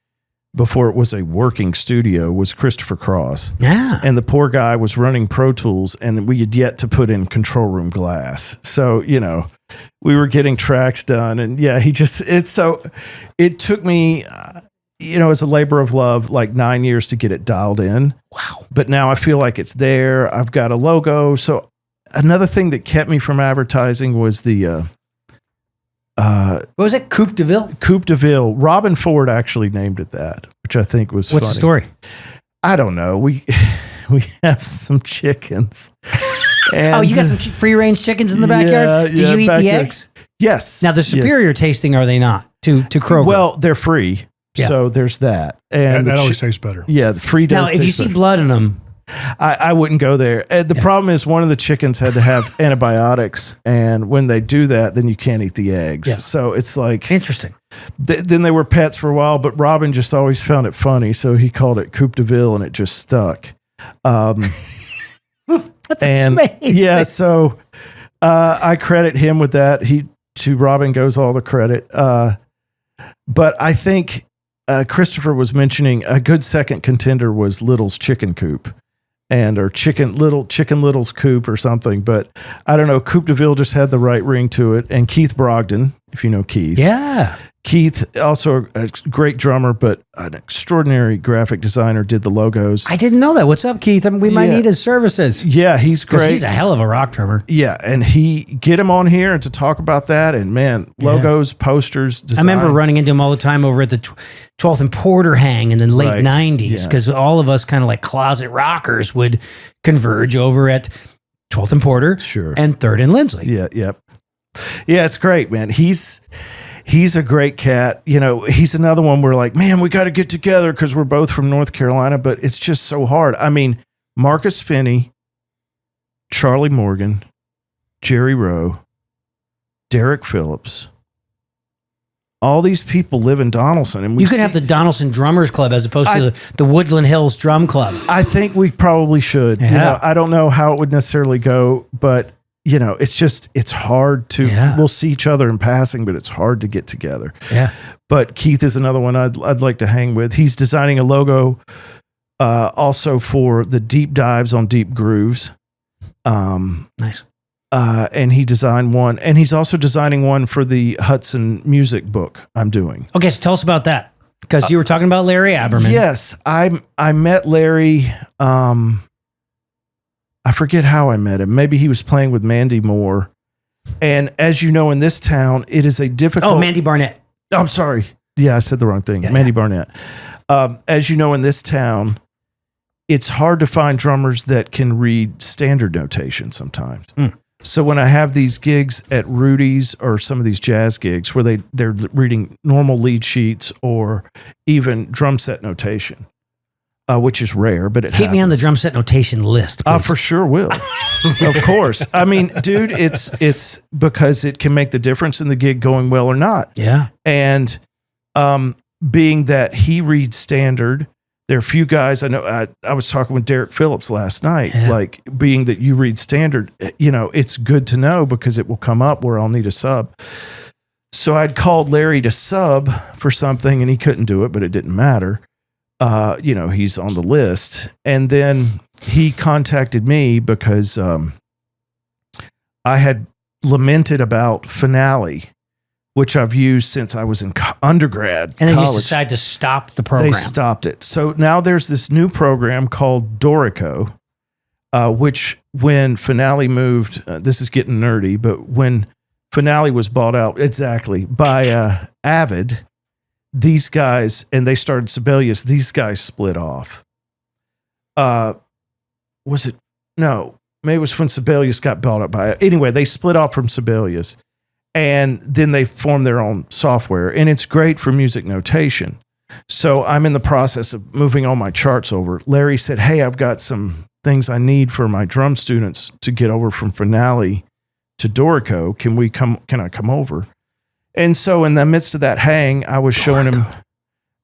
before it was a working studio was Christopher Cross. Yeah. And the poor guy was running Pro Tools, and we had yet to put in control room glass. So, we were getting tracks done, and it took me, as a labor of love, like 9 years to get it dialed in. Wow. But now I feel like it's there. I've got a logo. So another thing that kept me from advertising was the, what was it? Coop DeVille? Coop DeVille. Robin Ford actually named it that, which I think was What's funny. the story? I don't know. We have some chickens. And, you got some free range chickens in the backyard? Do you eat the eggs? Yes. Now they're superior tasting, are they not? To Kroger? Well, they're free. Yeah. So there's that. And that always tastes better. Yeah, the free does. Now, if you see blood in them, I wouldn't go there. The problem is one of the chickens had to have antibiotics, and when they do that, then you can't eat the eggs. Yeah. So it's like interesting. Then they were pets for a while, but Robin just always found it funny, so he called it Coop DeVille, and it just stuck. That's and amazing. Yeah, so I credit him with that. To Robin goes all the credit. But I think Christopher was mentioning a good second contender was Little's Chicken Coop, or Chicken Little's Coop or something. But I don't know. Coop DeVille just had the right ring to it. And Keith Brogdon, if you know Keith. Yeah. Keith, also a great drummer, but an extraordinary graphic designer, did the logos. I didn't know that. What's up, Keith? We might need his services. Yeah, he's great. He's a hell of a rock drummer. Yeah, and get him on here and to talk about that. And man, logos, posters, design. I remember running into him all the time over at the 12th and Porter hang in the late 90s, because all of us kind of like closet rockers would converge over at 12th and Porter and 3rd and Lindsley. Yeah, yep. Yeah, it's great, man. He's a great cat. He's another one where like, man, we got to get together because we're both from North Carolina, but it's just so hard. I mean, Marcus Finney, Charlie Morgan, Jerry Rowe, Derek Phillips, all these people live in Donaldson. And you could have the Donaldson Drummers Club as opposed to the Woodland Hills Drum Club. I think we probably should. Yeah. I don't know how it would necessarily go, but it's hard to, we'll see each other in passing, but it's hard to get together. Yeah. But Keith is another one I'd like to hang with. He's designing a logo also for the deep dives on Deep Grooves. Nice. And he designed one, and he's also designing one for the Hudson music book I'm doing. Okay. So tell us about that. Because you were talking about Larry Aberman. Yes. I met Larry, I forget how I met him. Maybe he was playing with Mandy Moore, And as you know, in this town, it is a difficult. Oh, Mandy Barnett. I'm sorry. Yeah, I said the wrong thing. Mandy Barnett. As you know, in this town, it's hard to find drummers that can read standard notation sometimes. So when I have these gigs at Rudy's or some of these jazz gigs where they're reading normal lead sheets or even drum set notation, which is rare, but it Keep me on the drum set notation list. I for sure will. Of course. I mean, dude, it's because it can make the difference in the gig going well or not. Yeah. And being that he reads standard, there are a few guys I know. I was talking with Derek Phillips last night, like being that you read standard, you know, it's good to know because it will come up where I'll need a sub. So I'd called Larry to sub for something and he couldn't do it, but it didn't matter. You know, he's on the list. And then he contacted me because I had lamented about Finale, which I've used since I was in undergrad. And then college. you decided to stop the program. They stopped it. So now there's this new program called Dorico, which when Finale moved, this is getting nerdy, but when Finale was bought out by Avid, these guys, and they started Sibelius, these guys split off. Was it? No, maybe it was when Sibelius got bought up by, anyway, they split off from Sibelius. And then they form their own software, and it's great for music notation. So I'm in the process of moving all my charts over. Larry said, hey, I've got some things I need for my drum students to get over from Finale to Dorico. Can I come over? And so in the midst of that hang, I was showing him,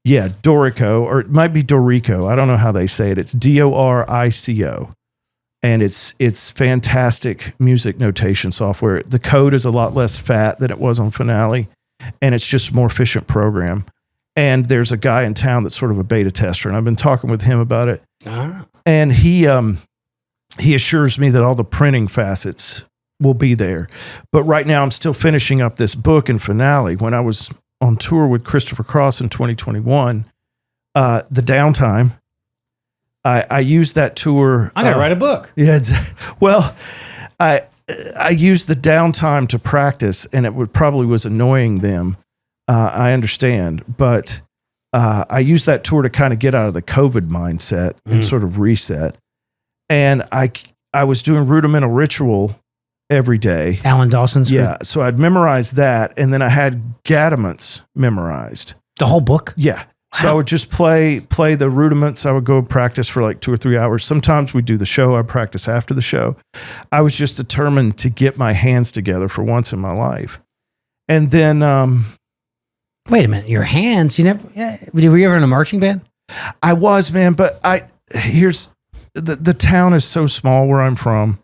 Dorico, or it might be Dorico. I don't know how they say it. It's Dorico. And it's fantastic music notation software. The code is a lot less fat than it was on Finale, and it's just a more efficient program. And there's a guy in town that's sort of a beta tester, and I've been talking with him about it. And he assures me that all the printing facets will be there. But right now I'm still finishing up this book in Finale. When I was on tour with Christopher Cross in 2021, the downtime, I used that tour. I gotta write a book. Yeah. Well, I used the downtime to practice, and it probably was annoying them. I understand, but I used that tour to kind of get out of the COVID mindset and sort of reset. And I was doing Rudimental Ritual every day. Alan Dawson's. Yeah. So I'd memorized that, and then I had Gadamants memorized. The whole book? Yeah. So I would just play the rudiments. I would go practice for like 2 or 3 hours. Sometimes we'd do the show. I'd practice after the show. I was just determined to get my hands together for once in my life. And then, wait a minute, your hands, you never, were you ever in a marching band? I was, man, but here's the town is so small where I'm from.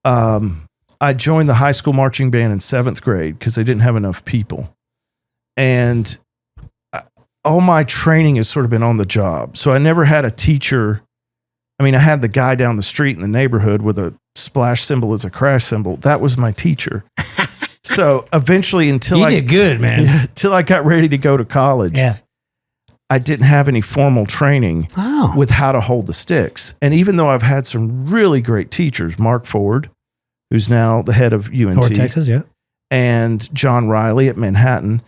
I joined the high school marching band in 7th grade because they didn't have enough people. And all my training has sort of been on the job. So I never had a teacher. I mean, I had the guy down the street in the neighborhood with a splash cymbal as a crash cymbal. That was my teacher. So eventually, until you did good, man. Until I got ready to go to college, I didn't have any formal training with how to hold the sticks. And even though I've had some really great teachers, Mark Ford, who's now the head of UNT, North Texas, and John Riley at Manhattan,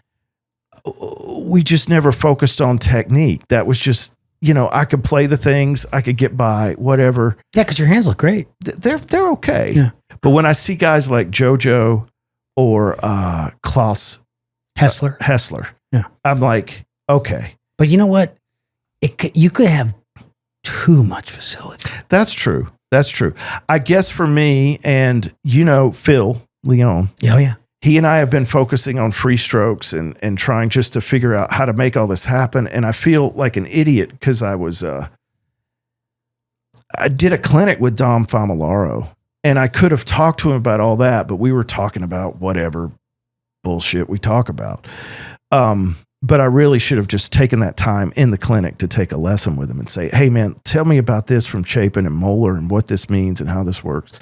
we just never focused on technique. That was just, I could play the things, I could get by, whatever. Yeah, because your hands look great. They're okay. Yeah. But when I see guys like JoJo or Klaus Hessler, I'm like, okay. But you know what? You could have too much facility. That's true. I guess for me and, Phil Leon. Oh, yeah. He and I have been focusing on free strokes and trying just to figure out how to make all this happen. And I feel like an idiot because I did a clinic with Dom Famolaro, and I could have talked to him about all that, but we were talking about whatever bullshit we talk about. But I really should have just taken that time in the clinic to take a lesson with him and say, hey man, tell me about this from Chapin and Moeller and what this means and how this works.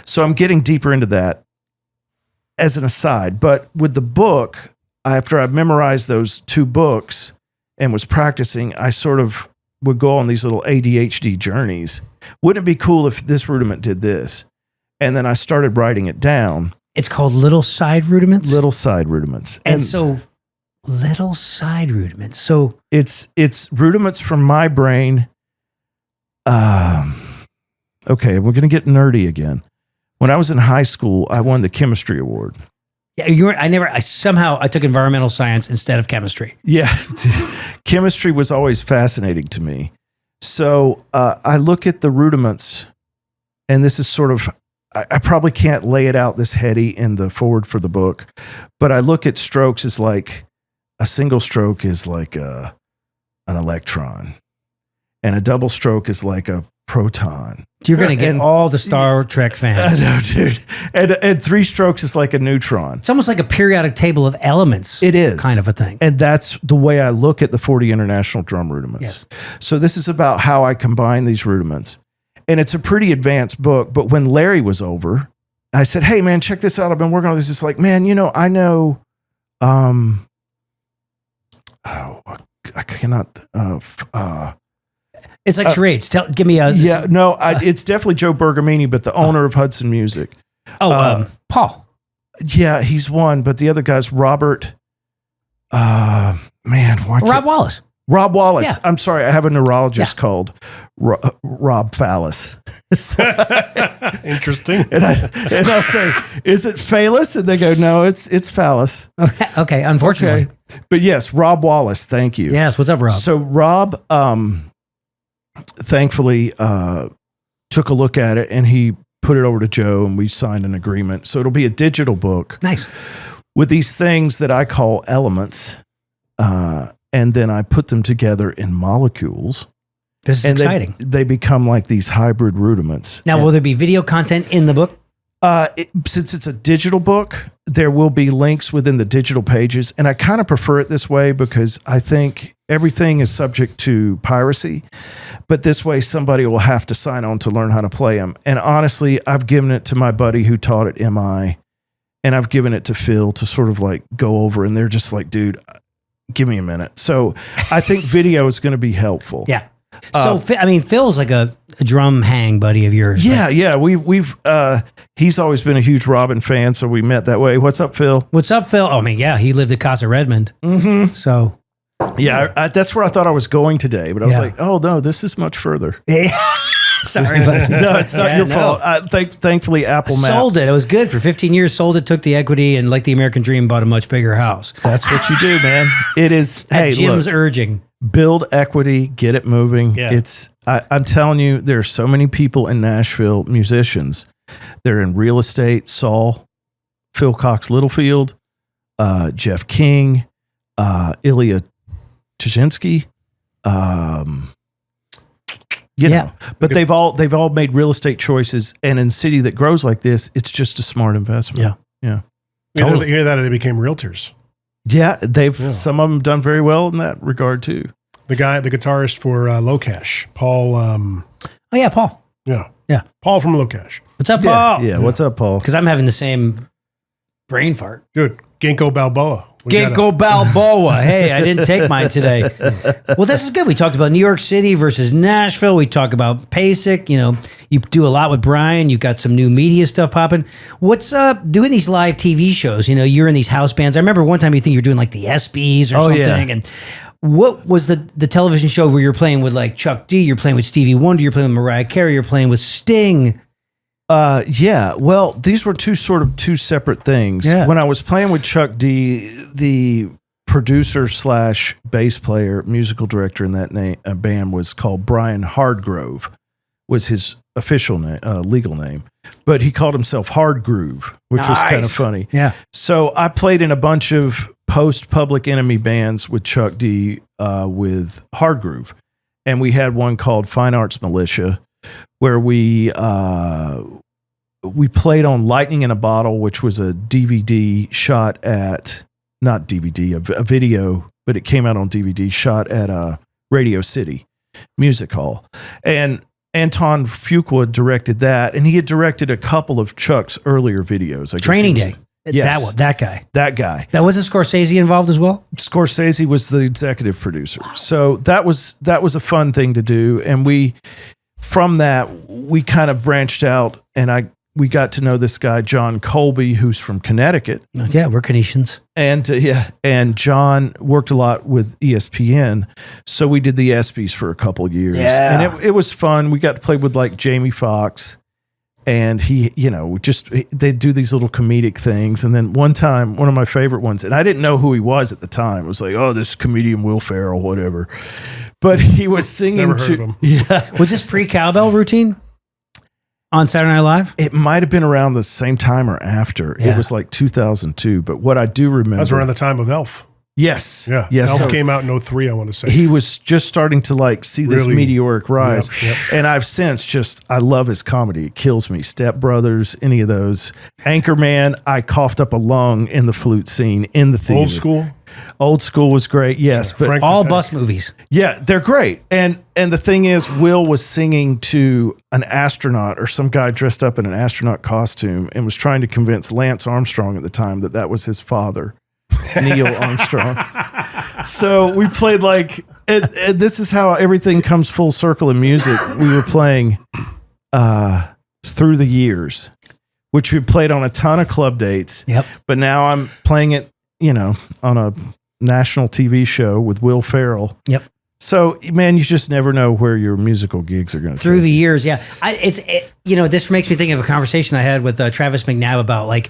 So I'm getting deeper into that as an aside. But with the book, after I memorized those 2 books and was practicing, I sort of would go on these little ADHD journeys. Wouldn't it be cool if this rudiment did this? And then I started writing it down. It's called Little Side Rudiments. Little Side Rudiments. And so Little Side Rudiments. So it's rudiments from my brain. Okay, we're going to get nerdy again. When I was in high school, I won the chemistry award. yeah, I took environmental science instead of chemistry. Yeah, chemistry was always fascinating to me. So I look at the rudiments, and this is sort of, I probably can't lay it out this heady in the forward for the book, but I look at strokes as like a single stroke is like an electron, and a double stroke is like a proton. You're going to get all the Star Trek fans. I know, dude. And three strokes is like a neutron. It's almost like a periodic table of elements. It is. Kind of a thing. And that's the way I look at the 40 International Drum Rudiments. Yes. So this is about how I combine these rudiments. And it's a pretty advanced book. But when Larry was over, I said, hey, man, check this out. I've been working on this. It's like, man, I know, I cannot, It's like charades. Give me a... yeah, no, it's definitely Joe Bergamini, but the owner of Hudson Music. Paul. Yeah, he's one, but the other guy's Robert. Rob Wallace. Rob Wallace. Yeah. I'm sorry, I have a neurologist called Rob Phallus. Interesting. And I'll say, is it Phallus? And they go, no, it's Phallus. Okay, unfortunately. Okay. But yes, Rob Wallace. Thank you. Yes, what's up, Rob? So Rob, thankfully, took a look at it and he put it over to Joe and we signed an agreement. So it'll be a digital book. Nice. With these things that I call elements. And then I put them together in molecules. This is exciting. They become like these hybrid rudiments. Now, will there be video content in the book? Since it's a digital book, there will be links within the digital pages. And I kind of prefer it this way because I think everything is subject to piracy. But this way, somebody will have to sign on to learn how to play them. And honestly, I've given it to my buddy who taught at MI. And I've given it to Phil to sort of like go over. And they're just like, dude, give me a minute. So I think video is going to be helpful. Yeah. So, Phil's like a drum hang buddy of yours. Yeah, yeah. We've he's always been a huge Robin fan, so we met that way. What's up, Phil? What's up, Phil? Oh, yeah, he lived at Casa Redmond. Mm-hmm. So, yeah, that's where I thought I was going today, but I was like, oh no, this is much further. Sorry, but no, it's not your fault. Thankfully, Apple Maps sold it. It was good for 15 years. Sold it, took the equity, and like the American Dream, bought a much bigger house. That's what you do, man. It is. At Jim's urging. Build equity, get it moving. Yeah. I'm telling you, there are so many people in Nashville, musicians. They're in real estate. Saul, Phil Cox Littlefield, Jeff King, Ilya Tuschinski. But they've all made real estate choices, and in a city that grows like this, it's just a smart investment. Yeah. Totally. You hear that they became realtors. Yeah, some of them done very well in that regard too. The guitarist for Locash, Paul. Paul. Yeah, Paul from Locash. What's up, Paul? Yeah, what's up, Paul? Because I'm having the same brain fart. Dude, Ginkgo Balboa. Ginkgo Balboa. Hey, I didn't take mine today. Well, this is good. We talked about New York City versus Nashville. We talk about PASIC. You do a lot with Brian. You've got some new media stuff popping. What's doing these live TV shows? You're in these house bands. I remember one time you think you were doing like the ESPYs or something. Yeah. And what was the television show where you're playing with like Chuck D, you're playing with Stevie Wonder, you're playing with Mariah Carey, you're playing with Sting? Yeah. Well, these were two separate things. Yeah. When I was playing with Chuck D, the producer / bass player, musical director in that band was called Brian Hardgrove, was his official name, legal name, but he called himself Hardgroove, which was kind of funny. Yeah. So I played in a bunch of post Public Enemy bands with Chuck D, with Hardgroove, and we had one called Fine Arts Militia, where we played on Lightning in a Bottle, which was a DVD shot at, not DVD, a video, but it came out on DVD, shot at Radio City Music Hall. And Anton Fuqua directed that, and he had directed a couple of Chuck's earlier videos. Training Day. Yes. That guy. That guy. That wasn't Scorsese involved as well? Scorsese was the executive producer. So that was a fun thing to do. And from that, we kind of branched out, and we got to know this guy, John Colby, who's from Connecticut. Yeah, we're Canadians. And and John worked a lot with ESPN. So we did the ESPYs for a couple years. Yeah. And it was fun. We got to play with like Jamie Foxx. And he, they do these little comedic things. And then one time, one of my favorite ones, and I didn't know who he was at the time. It was like, oh, this comedian Will Ferrell, whatever. But he was singing Never heard of him. Yeah. Was this pre-cowbell routine on Saturday Night Live? It might have been around the same time or after. Yeah. It was like 2002. But what I do remember. That was around the time of Elf. Yes. Yeah. Yes. Elf So came out in 2003, I want to say. he was just starting to like see this Really? meteoric rise. Yep. And I've since I love his comedy. It kills me. Step Brothers, any of those. Anchorman, I coughed up a lung in the flute scene in the theater. Old school. Old School was great. Yes. But Frank All the Tank. bus movies. yeah, they're great. And the thing is, Will was singing to an astronaut or some guy dressed up in an astronaut costume and was trying to convince Lance Armstrong at the time that was his father, Neil Armstrong. So we played like, and this is how everything comes full circle in music. We were playing Through the Years, which we played on a ton of club dates. Yep. But now I'm playing it, on a national TV show with Will Ferrell. Yep. So, man, you just never know where your musical gigs are going to Through the years, yeah. This makes me think of a conversation I had with Travis McNabb about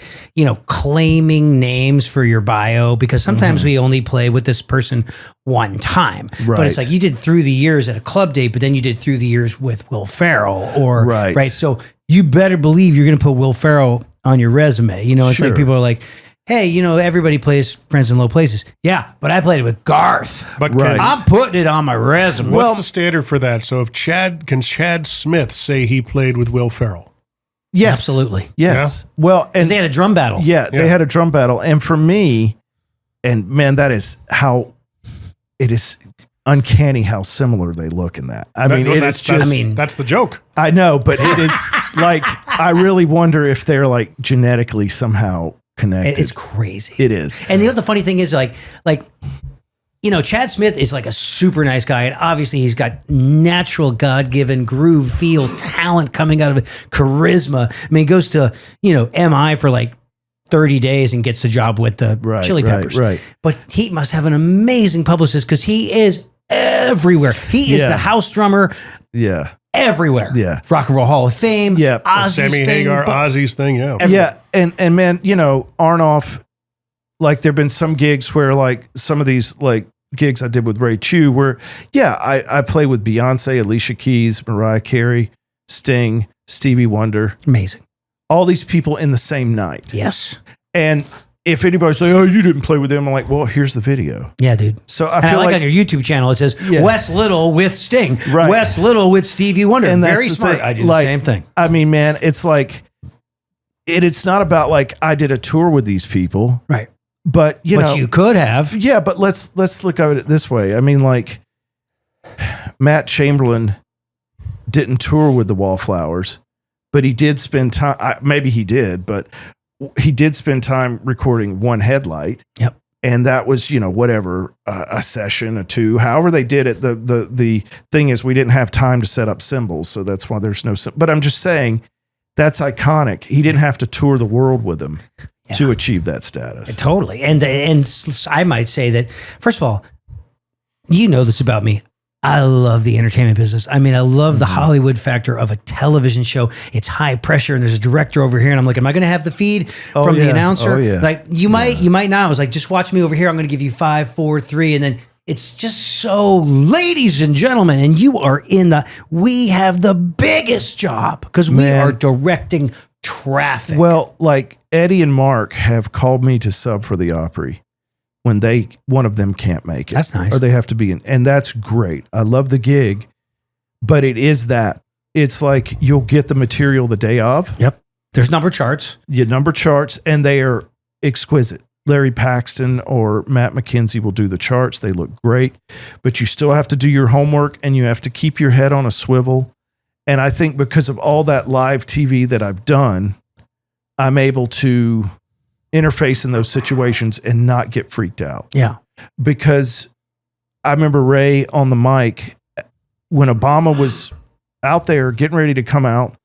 claiming names for your bio, because sometimes we only play with this person one time. Right. But it's like you did Through the Years at a club date, but then you did Through the Years with Will Ferrell. Right. So you better believe you're going to put Will Ferrell on your resume. It's Sure. like people are like, hey, everybody plays Friends in Low Places. Yeah, but I played it with Garth. But Right. I'm putting it on my resume. what's the standard for that? So if Chad Smith say he played with Will Ferrell? Yes. Absolutely. Yes. Well, and Because they had a drum battle. yeah, they had a drum battle. And for me, and man, that is how it is uncanny how similar they look in that. I mean, that's the joke. I know, but it is like, I really wonder if they're like genetically somehow connected. It's crazy. It is. And the funny thing is, Chad Smith is like a super nice guy, and obviously he's got natural God-given groove, feel, talent coming out of it, charisma. I mean, he goes to MI for like 30 days and gets the job with the Chili Peppers. Right. But he must have an amazing publicist because he is everywhere. He is Yeah. the house drummer Yeah. everywhere. Yeah. Rock and Roll Hall of Fame. Yeah. Ozzy's Sammy thing, Hagar, but- Ozzy's thing, yeah. Yeah. And man, Arnoff, like there've been some gigs where like some of these like gigs I did with Ray Chew where, I play with Beyonce, Alicia Keys, Mariah Carey, Sting, Stevie Wonder, Amazing. all these people in the same night. Yes. And if anybody's like, oh, you didn't play with them, I'm like, well, here's the video. Yeah, dude. So I And feel I like like on your YouTube channel, it says Yeah. Wes Little with Sting, Right. Wes Little with Stevie Wonder. And that's Very the smart. thing. I do Like, the same thing. I mean, man, it's like, it's not about like, I did a tour with these people, Right. but But you could have. yeah, but let's look at it this way. I mean, like Matt Chamberlain didn't tour with the Wallflowers, but he did spend time. Maybe he did, but he did spend time recording One Headlight. Yep. And that was, whatever, a session or two, however they did it. The thing is, we didn't have time to set up cymbals, so that's why there's no. But I'm just saying, that's iconic. He didn't have to tour the world with them to achieve that status. Totally. And I might say that, first of all, this about me. I love the entertainment business. I mean, I love the Hollywood factor of a television show. It's high pressure, and there's a director over here, and I'm like, am I going to have the feed from the yeah. announcer? Oh, yeah. Like, you might not. I was like, just watch me over here. I'm going to give you 5, 4, 3, and then it's just so, ladies and gentlemen, and we have the biggest job because we Man. are directing traffic. Well, like Eddie and Mark have called me to sub for the Opry when one of them can't make it. That's nice. Or they have to be in, and that's great. I love the gig, but it is that. It's like you'll get the material the day of. Yep. There's number charts. You number charts, and they are exquisite. Larry Paxton or Matt McKenzie will do the charts. They look great, but you still have to do your homework and you have to keep your head on a swivel. And I think because of all that live TV that I've done, I'm able to interface in those situations and not get freaked out. Yeah. Because I remember Ray on the mic when Obama was out there getting ready to come out,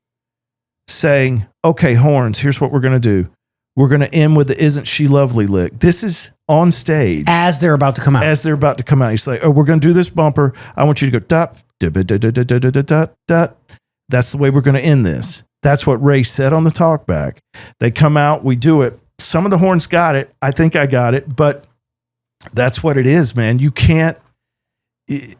saying, okay, horns, here's what we're going to do. We're going to end with the Isn't She Lovely lick. This is on stage. As they're about to come out. He's like, oh, we're going to do this bumper. I want you to go, dot, dot, dot, dot, dot, dot, dot, dot. That's the way we're going to end this. That's what Ray said on the talkback. They come out, we do it. Some of the horns got it. I think I got it, but that's what it is, man. You can't,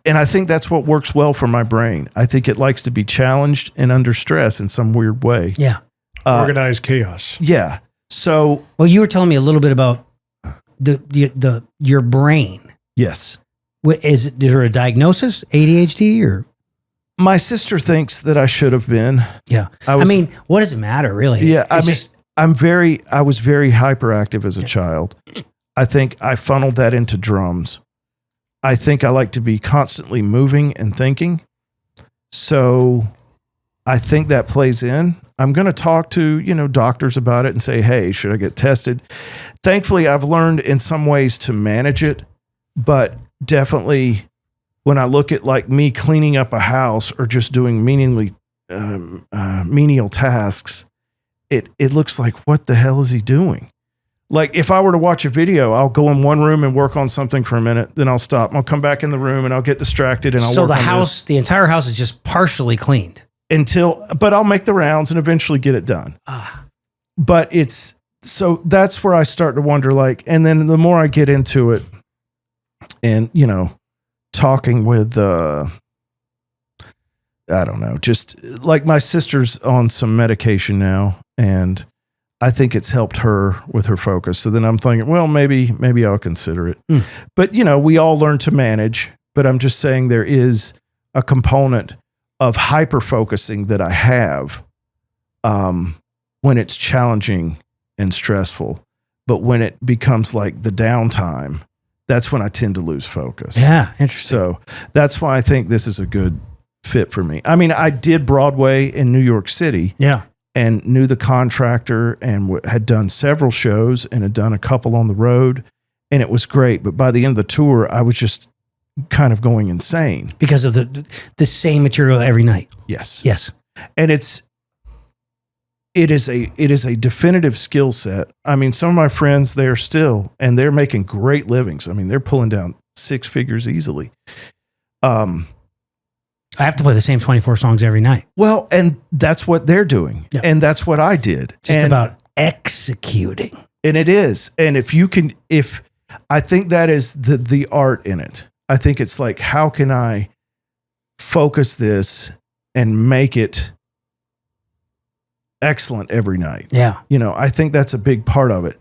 and I think that's what works well for my brain. I think it likes to be challenged and under stress in some weird way. Yeah. Organized chaos. Yeah. So, well, you were telling me a little bit about your brain. yes. Is there a diagnosis, ADHD, or? My sister thinks that I should have been. Yeah. I mean, what does it matter, really? Yeah. It's I was very hyperactive as a child. I think I funneled that into drums. I think I like to be constantly moving and thinking. So I think that plays in. I'm going to talk to, doctors about it and say, hey, should I get tested? Thankfully, I've learned in some ways to manage it, but definitely when I look at like me cleaning up a house or just doing menial tasks, it looks like, what the hell is he doing? Like if I were to watch a video, I'll go in one room and work on something for a minute, then I'll stop. I'll come back in the room and I'll get distracted and I'll so work on the entire house is just partially cleaned. but I'll make the rounds and eventually get it done. But so that's where I start to wonder, like, and then the more I get into it and, talking with, I don't know, just like my sister's on some medication now and I think it's helped her with her focus. So then I'm thinking, well, maybe I'll consider it. But, we all learn to manage, but I'm just saying there is a component of hyper focusing that I have when it's challenging and stressful. But when it becomes like the downtime, that's when I tend to lose focus. Yeah, interesting. So that's why I think this is a good fit for me. I mean, I did Broadway in New York City. Yeah. And knew the contractor and had done several shows and had done a couple on the road. And it was great. But by the end of the tour, I was just kind of going insane. Because of the same material every night. Yes. Yes. And it is a definitive skill set. I mean, some of my friends there still, and they're making great livings. I mean, they're pulling down 6 figures easily. I have to play the same 24 songs every night. Well, and that's what they're doing. Yeah. And that's what I did. Just about executing. And it is. And if I think that is the art in it. I think it's like, how can I focus this and make it excellent every night? Yeah. I think that's a big part of it.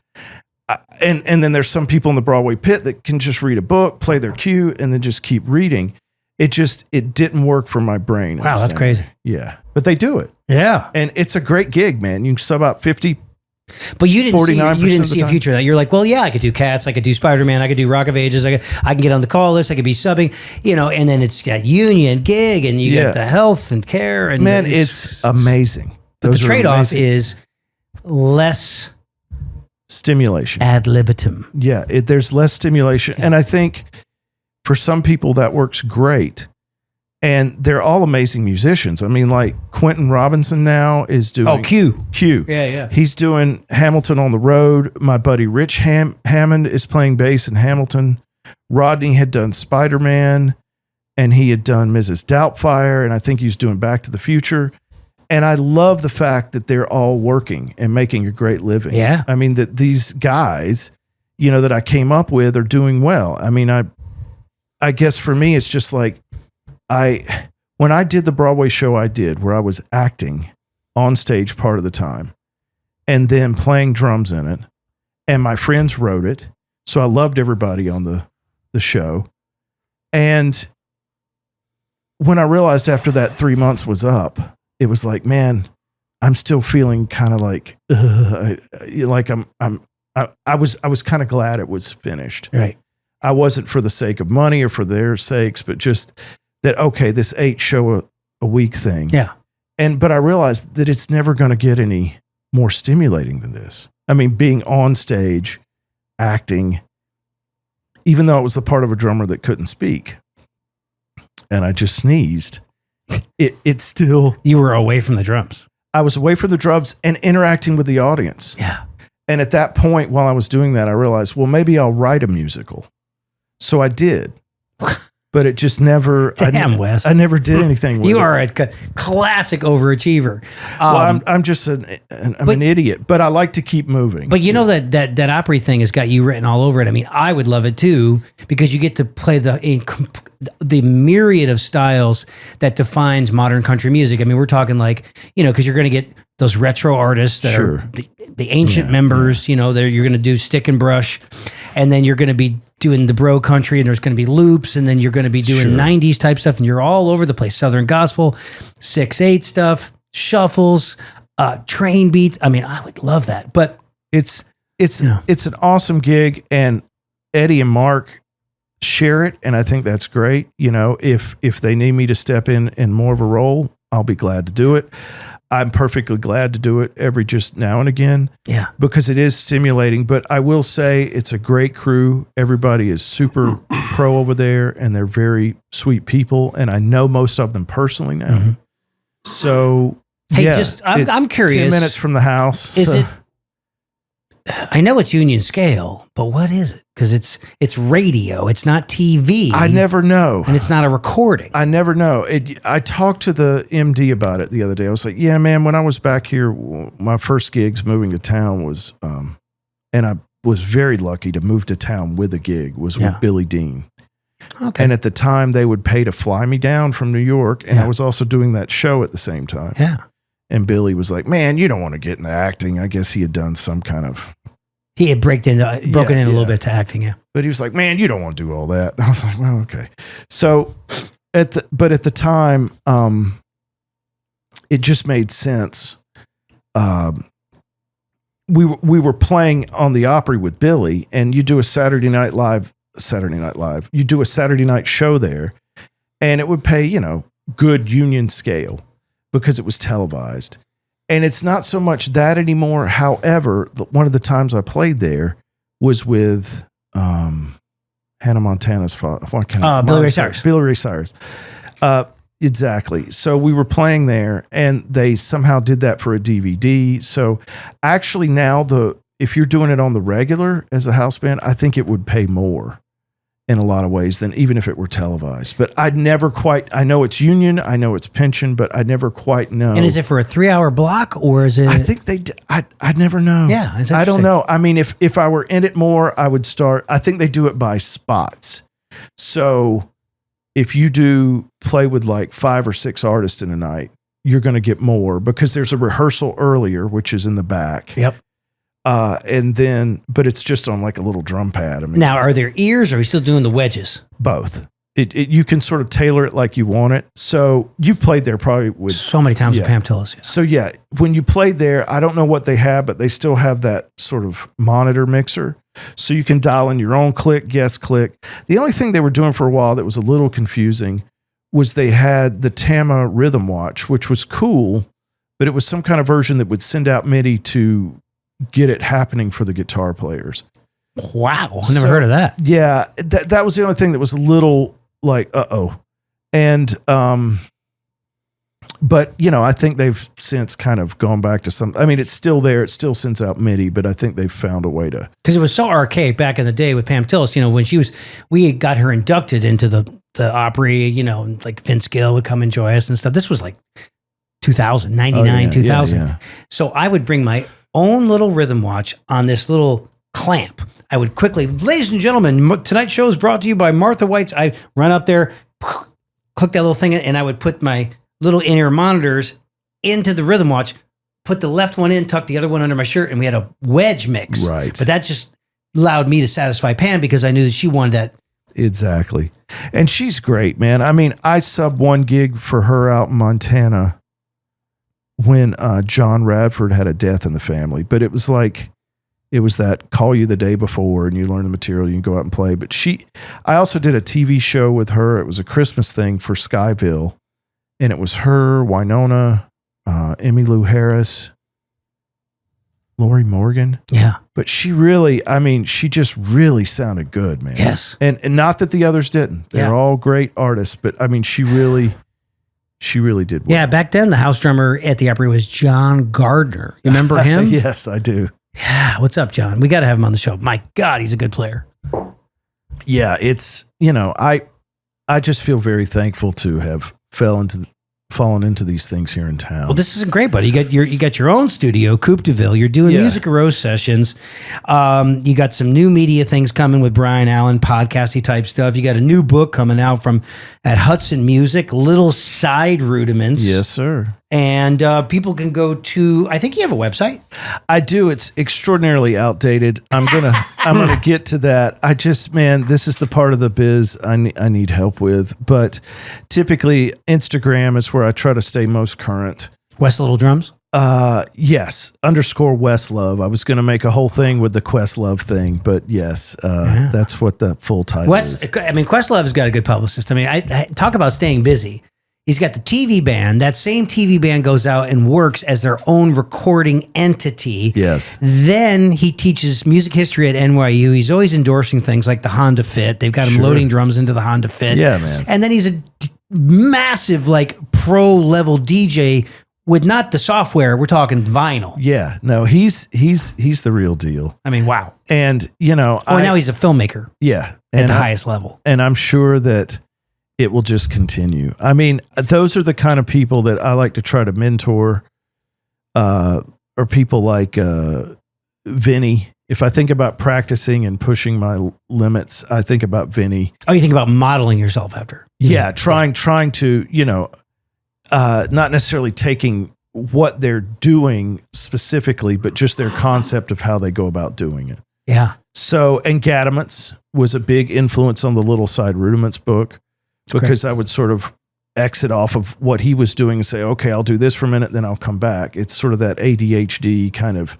And then there's some people in the Broadway pit that can just read a book, play their cue, and then just keep reading. It didn't work for my brain. Wow, that's crazy. Yeah. But they do it. Yeah. And it's a great gig, man. You can sub out 50. But you didn't see a future that you're like, well, yeah, I could do Cats, I could do Spider-Man, I could do Rock of Ages, I can get on the call list, I could be subbing, and then it's got union, gig, and you get the health and care. And man, it's amazing. But the trade-off is less stimulation. Ad libitum. Yeah, there's less stimulation. Yeah. And I think for some people that works great. And they're all amazing musicians. I mean, like Quentin Robinson now is doing Q. Yeah. He's doing Hamilton on the road. My buddy Rich Hammond is playing bass in Hamilton. Rodney had done Spider-Man, and he had done Mrs. Doubtfire, and I think he's doing Back to the Future. And I love the fact that they're all working and making a great living. Yeah. I mean, that these guys, that I came up with are doing well. I mean, I guess for me, it's just like, when I did the Broadway show I did, where I was acting on stage part of the time and then playing drums in it, and my friends wrote it. So I loved everybody on the show. And when I realized after that 3 months was up, it was like, man, I'm still feeling kind of like, like I was kind of glad it was finished. Right. I wasn't for the sake of money or for their sakes, but just that, okay, this 8 show a week thing. Yeah. But I realized that it's never going to get any more stimulating than this. I mean, being on stage, acting, even though it was the part of a drummer that couldn't speak, and I just sneezed, it still... You were away from the drums. I was away from the drums and interacting with the audience. Yeah. And at that point, while I was doing that, I realized, well, maybe I'll write a musical. So I did. But it just never. Damn, Wes. I never did anything with it. You are a classic overachiever. Well, I'm just an idiot, but I like to keep moving. But you know that Opry thing has got you written all over it. I mean, I would love it too because you get to play the myriad of styles that defines modern country music. I mean, we're talking like, because you're going to get those retro artists that are the ancient members. You're going to do stick and brush, and then you're going to be doing the bro country, and there's going to be loops, and then you're going to be doing 90s type stuff, and you're all over the place. Southern gospel, 6/8 stuff, shuffles, train beats. I mean, I would love that. But it's an awesome gig, and Eddie and Mark share it, and I think that's great. If they need me to step in more of a role, I'll be glad to do it. I'm perfectly glad to do it every just now and again. Yeah. Because it is stimulating. But I will say it's a great crew. Everybody is super pro over there, and they're very sweet people. And I know most of them personally now. Mm-hmm. So, hey, I'm curious. 10 minutes from the house. Is it? I know it's union scale, but what is it? Because it's radio. It's not TV. I never know. And it's not a recording. I never know. I talked to the MD about it the other day. I was like, yeah, man, when I was back here, my first gigs moving to town was, and I was very lucky to move to town with a gig, was with Billy Dean. Okay. And at the time, they would pay to fly me down from New York. And I was also doing that show at the same time. Yeah. And Billy was like, man, you don't want to get into acting. I guess he had done some kind of... He had broken in a little bit to acting, yeah. But he was like, man, you don't want to do all that. I was like, well, okay. So, at the time, it just made sense. We were playing on the Opry with Billy, and you do a Saturday Night Live. You do a Saturday night show there, and it would pay, good union scale because it was televised. And it's not so much that anymore. However, one of the times I played there was with Hannah Montana's father. Billy Ray Cyrus. Billy Ray Cyrus. Exactly. So we were playing there, and they somehow did that for a DVD. So actually now, if you're doing it on the regular as a house band, I think it would pay more in a lot of ways than even if it were televised. But I know it's union, I know it's pension, but I never quite know. And is it for a 3-hour block, or is it? I think I'd never know. Yeah. I don't know. I mean, if I were in it more, I would start, I think they do it by spots. So if you do play with like 5 or 6 artists in a night, you're going to get more because there's a rehearsal earlier, which is in the back. Yep. And then, but it's just on like a little drum pad. I mean, now, are there ears, or are we still doing the wedges? Both. You can sort of tailor it like you want it. So you've played there probably with so many times with Pam Tillis. Yeah. So yeah, when you played there, I don't know what they have, but they still have that sort of monitor mixer. So you can dial in your own click, guest click. The only thing they were doing for a while that was a little confusing was they had the Tama Rhythm Watch, which was cool, but it was some kind of version that would send out MIDI to get it happening for the guitar players. Wow. I've never heard of that. Yeah. That was the only thing that was a little like, uh-oh. And, but I think they've since kind of gone back to some, I mean, it's still there. It still sends out MIDI, but I think they've found a way to. Cause it was so archaic back in the day with Pam Tillis, when we got her inducted into the Opry, like Vince Gill would come and join us and stuff. This was like 2000, 99, 2000. Yeah. So I would bring my own little rhythm watch on this little clamp. I would quickly, ladies and gentlemen, tonight's show is brought to you by Martha White's. I run up there, click that little thing, and I would put my little in-ear monitors into the rhythm watch, put the left one in, tuck the other one under my shirt, and we had a wedge mix. Right. But that just allowed me to satisfy Pam because I knew that she wanted that. Exactly. And she's great, man. I mean, I subbed one gig for her out in Montana when John Radford had a death in the family, but it was that call you the day before and you learn the material, you can go out and play. But I also did a TV show with her. It was a Christmas thing for Skyville, and it was her, Winona, Emmylou Harris, Lori Morgan. Yeah. But she just really sounded good, man. Yes. And not that the others didn't. They're all great artists, but I mean, she really She really did well. Yeah, back then the house drummer at the Opry was John Gardner. You remember him? Yes, I do. Yeah. What's up, John? We got to have him on the show. My God, he's a good player. Yeah, it's, I just feel very thankful to have fallen into these things here in town. Well, this is great, buddy. You got your own studio, Coop DeVille. You're doing Music Rose sessions. You got some new media things coming with Brian Allen, podcasty type stuff. You got a new book coming out at Hudson Music, Little Side Rudiments. Yes, sir. And people can go to, I think you have a website. I do. It's extraordinarily outdated. I'm gonna get to that. This is the part of the biz I need help with. But typically, Instagram is where I try to stay most current. Wes Little Drums. Yes. _Wes Love. I was going to make a whole thing with the Questlove thing, but yes, that's what the full title is. Questlove's got a good publicist. I talk about staying busy. He's got the TV band. That same TV band goes out and works as their own recording entity. Yes. Then he teaches music history at NYU. He's always endorsing things like the Honda Fit. They've got him loading drums into the Honda Fit. Yeah, man. And then he's a massive, pro level DJ with not the software. We're talking vinyl. Yeah. No, he's the real deal. Wow. And now he's a filmmaker. Yeah. At the highest level. And I'm sure that it will just continue. Those are the kind of people that I like to try to mentor, or people like Vinny. If I think about practicing and pushing my limits, I think about Vinny. Oh, you think about modeling yourself after? Yeah, trying to, not necessarily taking what they're doing specifically, but just their concept of how they go about doing it. Yeah. So, and Gadamants was a big influence on the Little Side Rudiments book, because I would sort of exit off of what he was doing and say, okay, I'll do this for a minute, then I'll come back. It's sort of that ADHD kind of,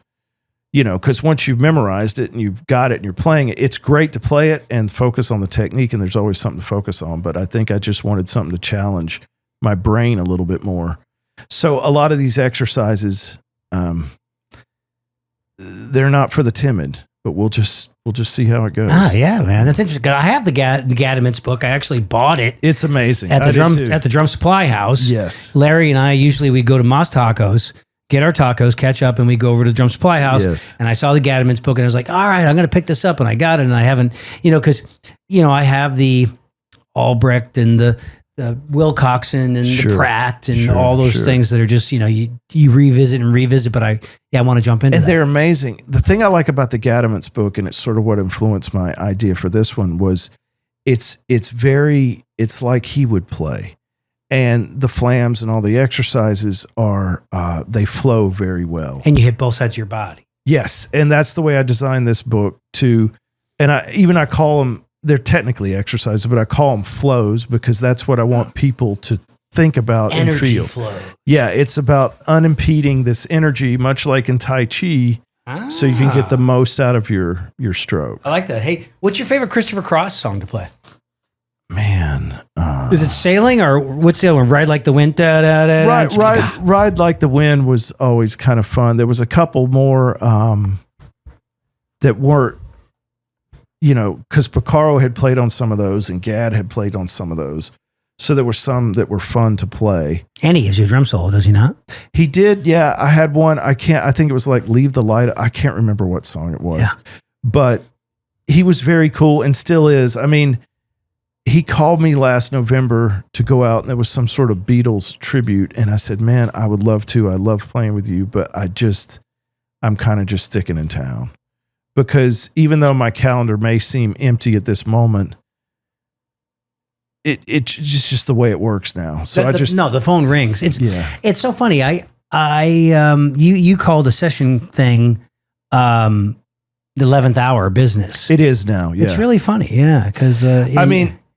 because once you've memorized it and you've got it and you're playing it, it's great to play it and focus on the technique, and there's always something to focus on. But I think I just wanted something to challenge my brain a little bit more. So a lot of these exercises, they're not for the timid. But we'll just see how it goes. Ah, yeah, man, that's interesting. I have the Gadaments book. I actually bought it. It's amazing at the drum supply house. Yes, Larry and I we'd go to Moss Tacos, get our tacos, catch up, and we go over to the drum supply house. Yes. And I saw the Gadaments book, and I was like, all right, I'm going to pick this up, and I got it, and I haven't, because I have the Albrecht and the Wilcoxon and the Pratt and all those things that are just, you revisit and revisit, but I want to jump into and that. They're amazing. The thing I like about the Gadaments book, and it's sort of what influenced my idea for this one, was it's like he would play, and the flams and all the exercises are, they flow very well. And you hit both sides of your body. Yes. And that's the way I designed this book too. And I call them, they're technically exercises, but I call them flows because that's what I want people to think about and feel. Flow. Yeah, it's about unimpeding this energy, much like in Tai Chi, so you can get the most out of your stroke. I like that. Hey, what's your favorite Christopher Cross song to play? Man. Is it Sailing, or what's the other one? Ride Like the Wind? Ride Like the Wind was always kind of fun. There was a couple more that weren't, because Picaro had played on some of those and Gad had played on some of those. So there were some that were fun to play. And he gives you a drum solo, does he not? He did. Yeah. I had one. I think it was like Leave the Light. I can't remember what song it was, but he was very cool and still is. He called me last November to go out, and there was some sort of Beatles tribute. And I said, man, I would love to. I love playing with you, but I'm kind of just sticking in town. Because even though my calendar may seem empty at this moment, it's just the way it works now. So the phone rings. It's so funny. You called a session thing, the 11th hour business. It is now. Yeah. It's really funny. Yeah. Because,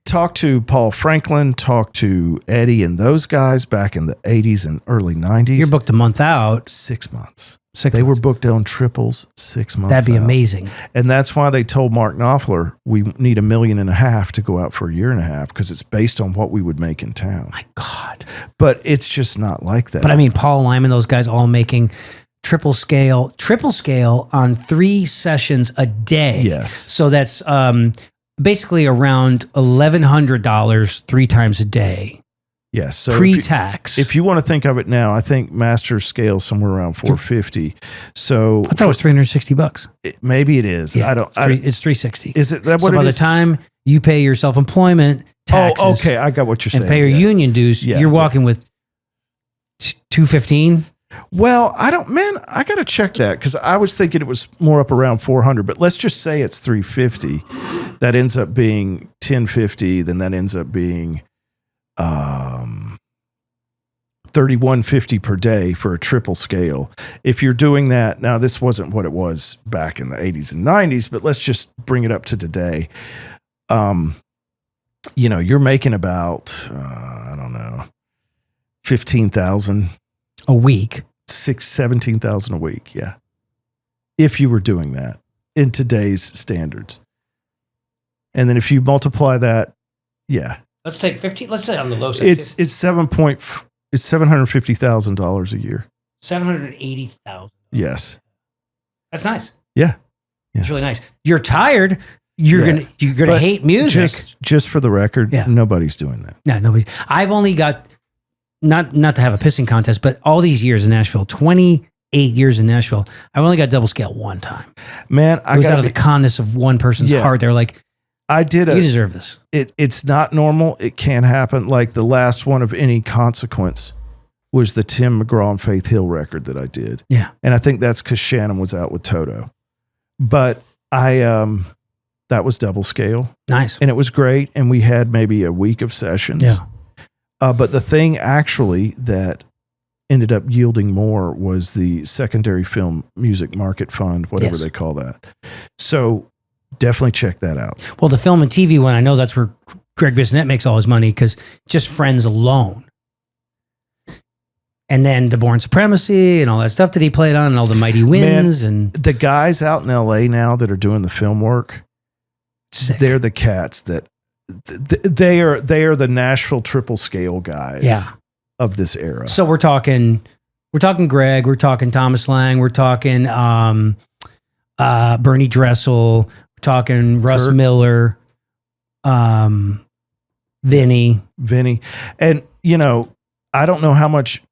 talk to Paul Franklin, talk to Eddie and those guys back in the 80s and early 90s. You're booked a month out. 6 months. They were booked on triples 6 months That'd be out. amazing. And that's why they told Mark Knopfler we need $1.5 million to go out for a year and a half, because it's based on what we would make in town. My God. But it's just not like that. But Paul Lyman, those guys all making triple scale on 3 sessions a day. Yes. So that's basically around $1,100 3 times a day. Yes. So pre-tax. if you want to think of it now, I think master scale somewhere around $450. So I thought it was $360. Maybe it is. Yeah, I don't. It's $360. Is it that So what by it the is? time you pay your self-employment taxes, Oh, okay. I got what you're saying. and pay your Yeah. union dues, Yeah, you're yeah. walking with $215. Well, I got to check that because I was thinking it was more up around 400, but let's just say it's 350. That ends up being 1050. Then that ends up being 3150 per day for a triple scale. If you're doing that now, this wasn't what it was back in the 80s and 90s, but let's just bring it up to today. You're making about I don't know, 15,000 A week. 17,000 a week. Yeah. If you were doing that in today's standards. And then if you multiply that, yeah, Let's take 15. Let's say on the low side. it's $750,000 a year. 780,000. Yes. That's nice. Yeah. It's really nice. You're tired. You're Yeah. gonna But hate music. Just for the record, Yeah. nobody's doing that. No, nobody. I've only got not to have a pissing contest, but all these years in Nashville, 28 years in Nashville, I've only got double scale one time. Man, It was out of the kindness of one person's Yeah. heart. They're like, I did you deserve this. it's not normal. It can happen. Like the last one of any consequence was the Tim McGraw and Faith Hill record that I did. Yeah. And I think that's because Shannon was out with Toto. But that was double scale Nice. and it was great. And we had maybe a week of sessions. Yeah. But the thing actually that ended up yielding more was the secondary film music market fund, whatever Yes. they call that. So definitely check that out. Well, the film and TV one, I know that's where Greg Bissonette makes all his money because just Friends alone. And then the Born Supremacy and all that stuff that he played on and all the Mighty Winds and The guys out in LA now that are doing the film work, sick. they're the cats that they are the Nashville triple scale guys Yeah. of this era. So we're talking Greg, we're talking Thomas Lang, we're talking Bernie Dressel, we're talking Russ Kurt. Miller, Vinny. And I don't know how much,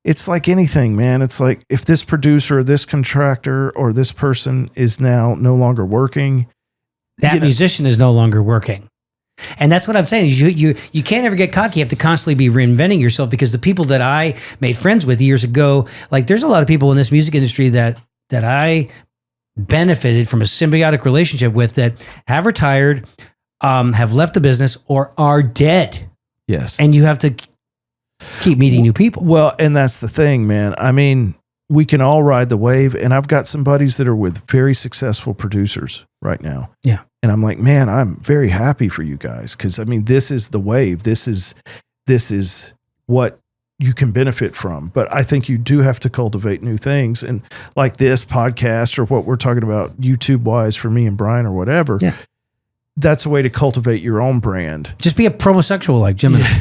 it's like anything, man. It's like if this producer or this contractor or this person is now no longer working, That musician is no longer working. And that's what I'm saying. You can't ever get cocky. You have to constantly be reinventing yourself because the people that I made friends with years ago, like there's a lot of people in this music industry that I benefited from a symbiotic relationship with that have retired, have left the business or are dead. yes. And you have to keep meeting new people. Well, and that's the thing, man. I mean, we can all ride the wave. And I've got some buddies that are with very successful producers right now. Yeah. And I'm like, man, I'm very happy for you guys. Cause I mean, this is the wave. This is what you can benefit from. But I think you do have to cultivate new things. And like this podcast or what we're talking about YouTube wise for me and Brian or whatever. Yeah. That's a way to cultivate your own brand. Just be a promosexual like Jim and I.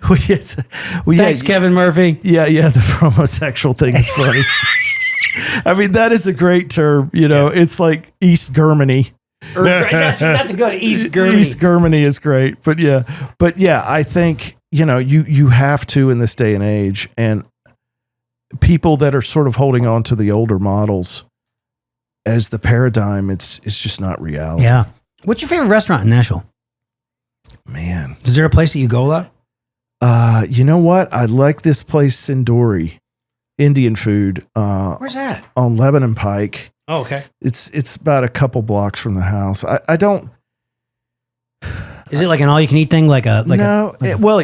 Thanks, Kevin Murphy. Yeah, the promosexual thing is funny. I mean, that is a great term. It's like East Germany. That's a good East Germany. East Germany is great. But yeah, I think, you have to in this day and age. And people that are sort of holding on to the older models as the paradigm, it's just not reality. Yeah. What's your favorite restaurant in Nashville? Man. Is there a place that you go a lot? You know what? I like this place, Sindori, Indian food. Where's that? On Lebanon Pike. Oh, okay. It's about a couple blocks from the house. I don't. Is it like an all-you-can-eat thing? It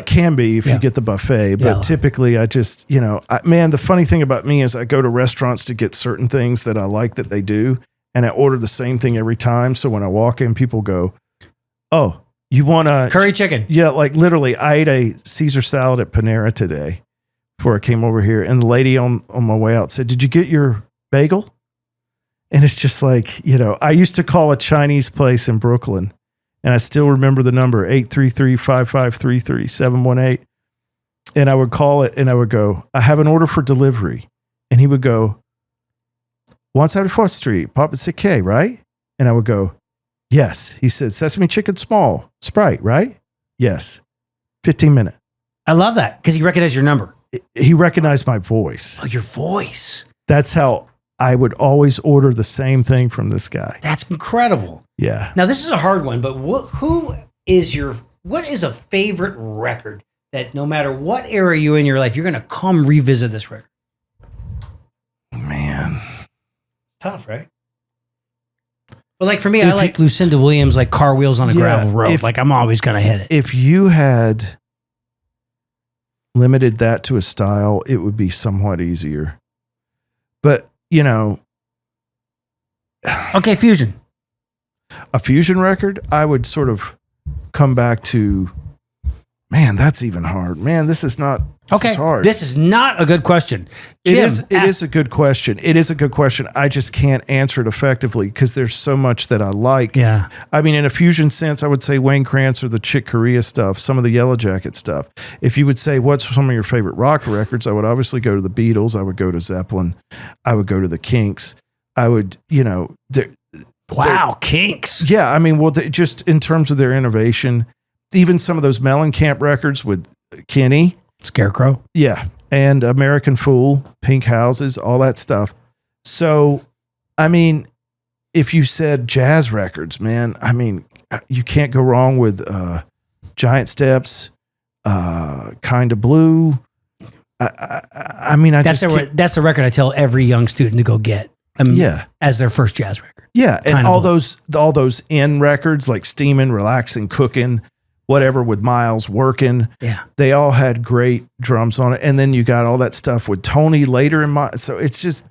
can be if Yeah. you get the buffet, but Yeah. typically I just, man, the funny thing about me is I go to restaurants to get certain things that I like that they do, and I order the same thing every time. So when I walk in, people go, "Oh, you want a curry chicken?" Yeah, like literally, I ate a Caesar salad at Panera today before I came over here, and the lady on my way out said, "Did you get your bagel?" And it's just like, I used to call a Chinese place in Brooklyn, and I still remember the number 833-5533-718. And I would call it and I would go, "I have an order for delivery." And he would go, 174th Street, Papa K, right? And I would go, "Yes." He said, "Sesame chicken small, Sprite, right?" "Yes." 15 minutes. I love that because he recognized your number. He recognized my voice. Oh, your voice. That's how I would always order the same thing from this guy. That's incredible. Yeah. Now, this is a hard one, but what is a favorite record that no matter what era you're in your life, you're going to come revisit this record? Man. Tough, right? But like for me, I like Lucinda Williams, like Car Wheels on a Gravel Road. Like I'm always going to hit it. If you had limited that to a style, it would be somewhat easier. But, you know. Okay, fusion. A fusion record, I would sort of come back to, man, that's even hard. Man, this is not hard. This is not a good question. Jim, it is a good question. It is a good question. I just can't answer it effectively because there's so much that I like. Yeah. I mean, in a fusion sense, I would say Wayne Krantz or the Chick Corea stuff, some of the Yellow Jacket stuff. If you would say, what's some of your favorite rock records? I would obviously go to the Beatles. I would go to Zeppelin. I would go to the Kinks. I would, wow, Kinks. Yeah, I mean, just in terms of their innovation, even some of those Mellencamp records with Kenny. Scarecrow. Yeah, and American Fool, Pink Houses, all that stuff. So, I mean, if you said jazz records, man, I mean, you can't go wrong with Giant Steps, Kind of Blue. I mean, that's the record I tell every young student to go get. As their first jazz record. Yeah, and all those in records like Steamin', Relaxing, Cooking, whatever with Miles, Working. Yeah, they all had great drums on it, and then you got all that stuff with Tony later in my. So it's just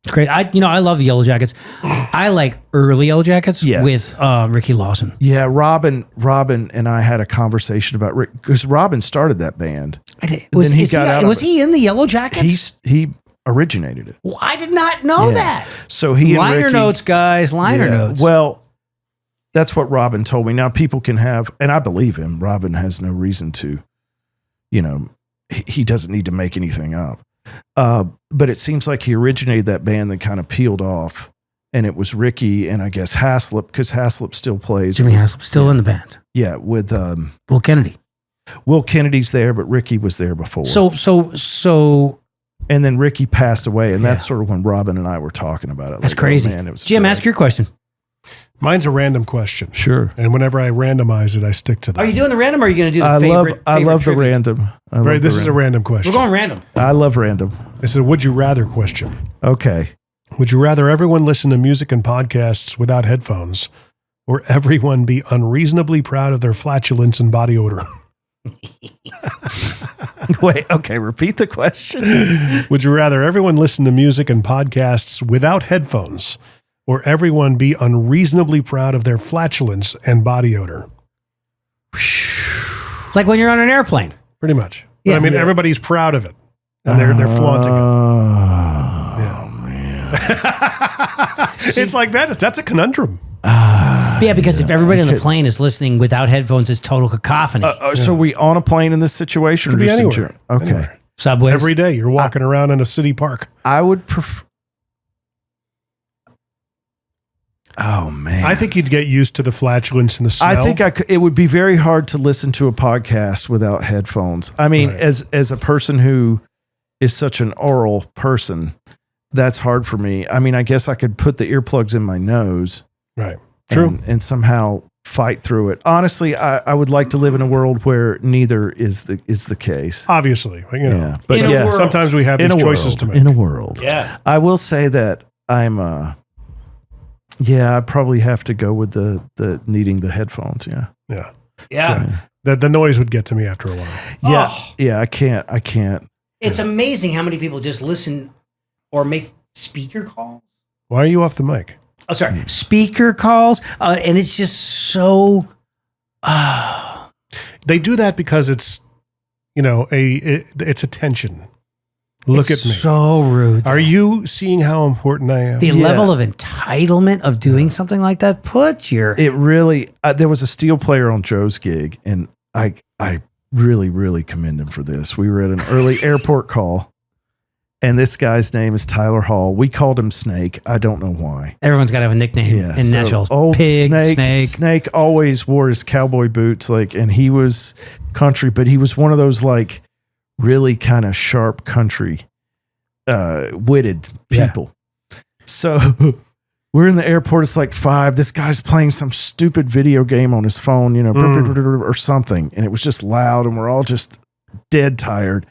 great. I love the Yellow Jackets. I like early Yellow Jackets with Ricky Lawson. Yeah, Robin and I had a conversation about Rick because Robin started that band. Was he in the Yellow Jackets? He originated it. Well, I did not know that. So he and liner Ricky, notes, guys. Liner notes. Well, that's what Robin told me. Now people can have, and I believe him. Robin has no reason to, he doesn't need to make anything up. But it seems like he originated that band that kind of peeled off, and it was Ricky and I guess Haslip because Haslip still plays. Jimmy Haslip's still in the band. Yeah, with Will Kennedy. Will Kennedy's there, but Ricky was there before. So. And then Ricky passed away, and that's sort of when Robin and I were talking about it. That's crazy. Oh, man, it was Jim, ask your question. Mine's a random question. Sure. And whenever I randomize it, I stick to that. Are you doing the random or are you going to do the favorite? I love the tribute? random. This is a random question. We're going random. I love random. It's a would you rather question. Okay. Would you rather everyone listen to music and podcasts without headphones or everyone be unreasonably proud of their flatulence and body odor? Wait, okay, repeat the question. Would you rather everyone listen to music and podcasts without headphones or everyone be unreasonably proud of their flatulence and body odor? It's like when you're on an airplane. Pretty much. Yeah, but I mean, everybody's proud of it and they're flaunting it. Oh, man. It's like that's a conundrum. Yeah, because if everybody on the plane is listening without headphones, it's total cacophony. So are we on a plane in this situation? Could be anywhere. Okay. Anywhere. Subways. Every day you're walking around in a city park. I would prefer. Oh, man. I think you'd get used to the flatulence and the smell. I think it would be very hard to listen to a podcast without headphones. I mean, as a person who is such an oral person, that's hard for me. I mean, I guess I could put the earplugs in my nose. Right. True. And somehow fight through it. Honestly, I would like to live in a world where neither is the case. Obviously. But sometimes we have these choices to make. In a world. Yeah. I will say that I'm I probably have to go with the needing the headphones. Yeah. The noise would get to me after a while. Yeah. Yeah. I can't. It's amazing how many people just listen or make speaker calls. Why are you off the mic? Oh, sorry. Speaker calls. And it's just so. They do that because it's, it's attention. Look at me. So rude. Are you seeing how important I am? The level of entitlement of doing something like that puts It really. There was a steel player on Joe's gig, and I really, really commend him for this. We were at an early airport call, And this guy's name is Tyler Hall. We called him Snake. I don't know why. Everyone's got to have a nickname in Nashville. Old Pig, Snake. Snake always wore his cowboy boots, and he was country, but he was one of those really kind of sharp country, witted people. Yeah. So we're in the airport. It's 5. This guy's playing some stupid video game on his phone, or something, and it was just loud, and we're all just dead tired.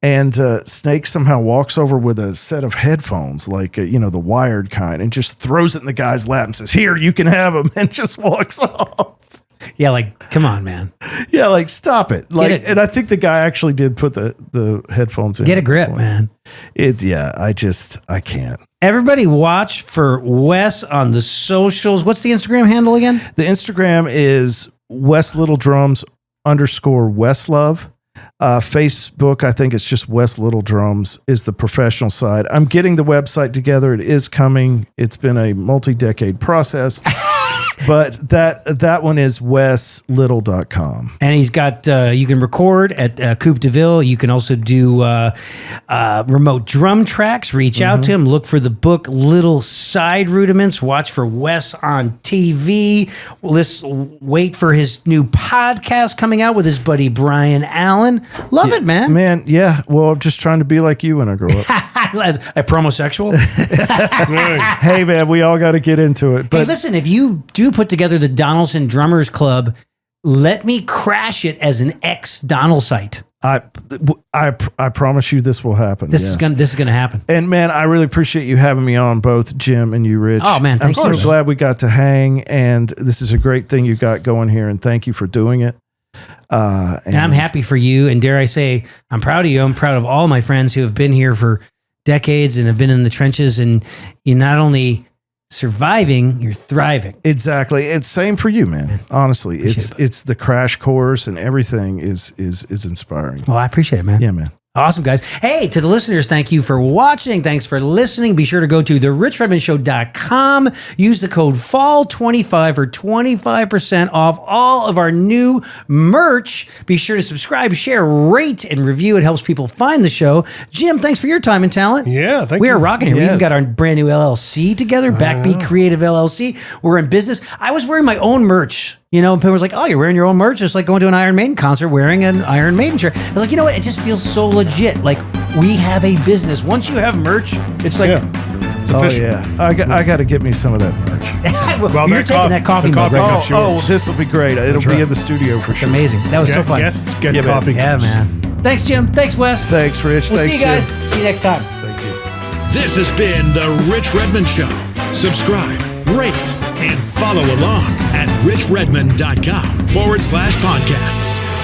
And Snake somehow walks over with a set of headphones, the wired kind, and just throws it in the guy's lap and says, "Here, you can have them," and just walks off. Yeah, come on, man. Yeah, stop it. And I think the guy actually did put the headphones in. Get a grip, man. I can't. Everybody watch for Wes on the socials. What's the Instagram handle again? The Instagram is Wes Little Drums _Weslove. Facebook, I think it's just Wes Little Drums is the professional side. I'm getting the website together. It is coming. It's been a multi-decade process. But that one is weslittle.com. And he's got, you can record at Coop DeVille. You can also do remote drum tracks. Reach out to him. Look for the book, Little Side Rudiments. Watch for Wes on TV. Wait for his new podcast coming out with his buddy Brian Allen. Love it, man. Man, yeah. Well, I'm just trying to be like you when I grow up. As a promosexual. Hey, man, we all got to get into it. But hey, listen, if you do put together the Donaldson Drummers Club, let me crash it as an ex-Donald site. I promise you this will happen. This is gonna happen. And man, I really appreciate you having me on, both Jim and you, Rich. Oh man, I'm so glad we got to hang, and this is a great thing you got going here, and thank you for doing it. And I'm happy for you, and dare I say, I'm proud of you. I'm proud of all my friends who have been here for decades and have been in the trenches, and you're not only surviving, you're thriving. Exactly. It's same for you, man. Honestly, it's the crash course and everything is inspiring. Well, I appreciate it, man. Yeah, man. Awesome, guys. Hey, to the listeners, thank you for watching. Thanks for listening. Be sure to go to therichrredmondshow.com. Use the code FALL25 for 25% off all of our new merch. Be sure to subscribe, share, rate, and review. It helps people find the show. Jim, thanks for your time and talent. Yeah, thank you. We are rocking here. Yes. We even got our brand new LLC together, Backbeat Creative LLC. We're in business. I was wearing my own merch. And people was like, "Oh, you're wearing your own merch." It's like going to an Iron Maiden concert wearing an Iron Maiden shirt. I was like, you know what? It just feels so legit. Like, we have a business. Once you have merch, it's like, it's official. Oh yeah, I got to get me some of that merch. well, you're taking that coffee mug right now. Oh, this will be great. It'll be in the studio for It's sure. amazing. That was so fun. Guests get coffee. Yeah, man. Thanks, Jim. Thanks, Wes. Thanks, Rich. We'll Thanks, see you guys. Jim. See you next time. Thank you. This has been The Rich Redmond Show. Subscribe, rate, and follow along at richredmond.com/podcasts.